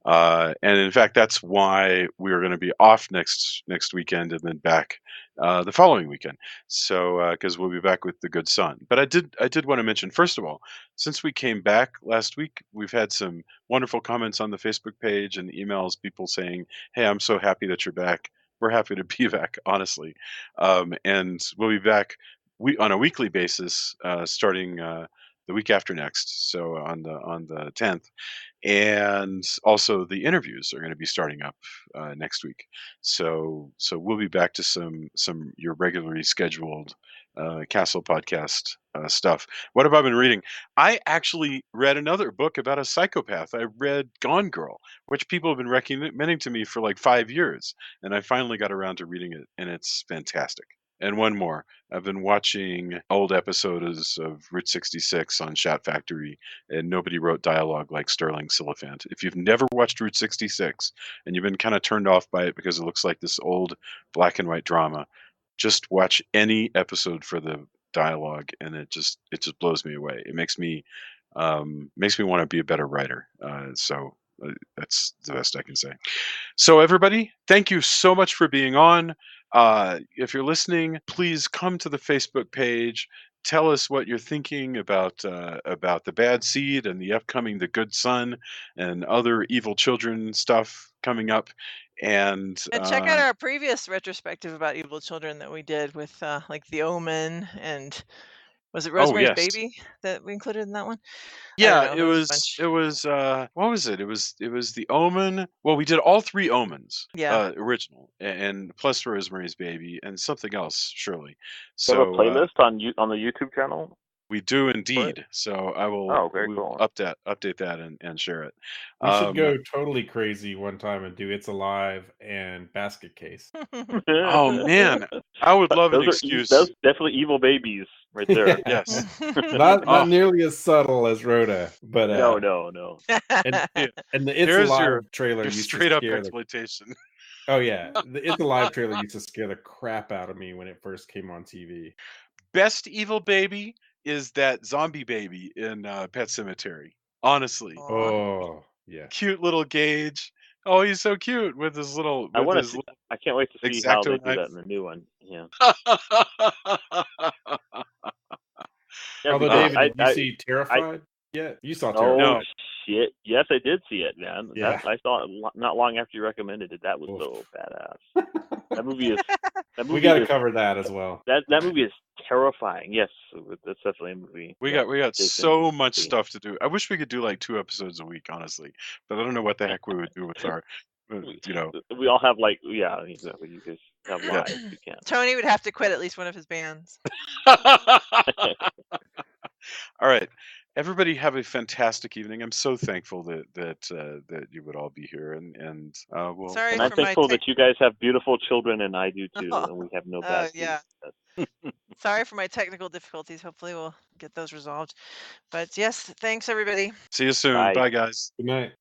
And in fact, that's why we're going to be off next weekend and then back the following weekend. So because we'll be back with the good son. But I did want to mention, first of all, since we came back last week, we've had some wonderful comments on the Facebook page and emails, people saying, "Hey, I'm so happy that you're back. We're happy to be back, honestly." And we'll be back on a weekly basis starting the week after next. So on the 10th. And also the interviews are going to be starting up next week. So we'll be back to some your regularly scheduled Castle podcast stuff. What have I been reading? I actually read another book about a psychopath. I read Gone Girl, which people have been recommending to me for like 5 years, and I finally got around to reading it, and it's fantastic. And one more. I've been watching old episodes of Route 66 on Chat Factory, and nobody wrote dialogue like Sterling Siliphant. If you've never watched Route 66 and you've been kind of turned off by it because it looks like this old black and white drama, just watch any episode for the dialogue, and it just blows me away. It makes me want to be a better writer. So that's the best I can say. So everybody, thank you so much for being on. If you're listening, please come to the Facebook page. Tell us what you're thinking about the Bad Seed and the upcoming The Good Son and other Evil Children stuff coming up. And check out our previous retrospective about evil children that we did with like The Omen and was it Rosemary's Baby that we included in that one? Yeah, it was what was it? It was The Omen. Well, we did all 3 Omens. Original and plus Rosemary's Baby and something else, surely. So have a playlist on the YouTube channel? We do indeed. So I will cool. update that and share it. We should go totally crazy one time and do It's Alive and Basket Case. Oh man, I would love an excuse. Those definitely evil babies right there. Yes, not nearly as subtle as Rhoda, but no. And the It's Alive trailer used straight up exploitation. Oh yeah, the It's Alive trailer used to scare the crap out of me when it first came on TV. Best evil baby is that zombie baby in Pet Sematary. Honestly. Oh, yeah. Cute little Gage. Oh, he's so cute with his little. I can't wait to see how they do that in the new one. Yeah. Although, David, did you see Terrified? yet? You saw Oh Terrifier. No. shit! Yes, I did see it, man. Yeah. I saw it not long after you recommended it. That was Oof. so badass. That movie is. That movie We got to is, cover that as well. That movie is terrifying. Yes, that's definitely a movie. We Yeah, got Jason, so much see. stuff to do. I wish we could do like 2 episodes a week, honestly. But I don't know what the heck we would do with our, you know. We all have like, yeah, exactly. You guys have Yeah. lives. You can't. Tony would have to quit at least one of his bands. All right. Everybody have a fantastic evening. I'm so thankful that you would all be here, and we'll. Sorry And I'm for my thankful that you guys have beautiful children, and I do too, and we have no Oh bad yeah. food. Sorry for my technical difficulties. Hopefully we'll get those resolved. But yes, thanks everybody. See you soon. Bye. Bye, guys. Good night.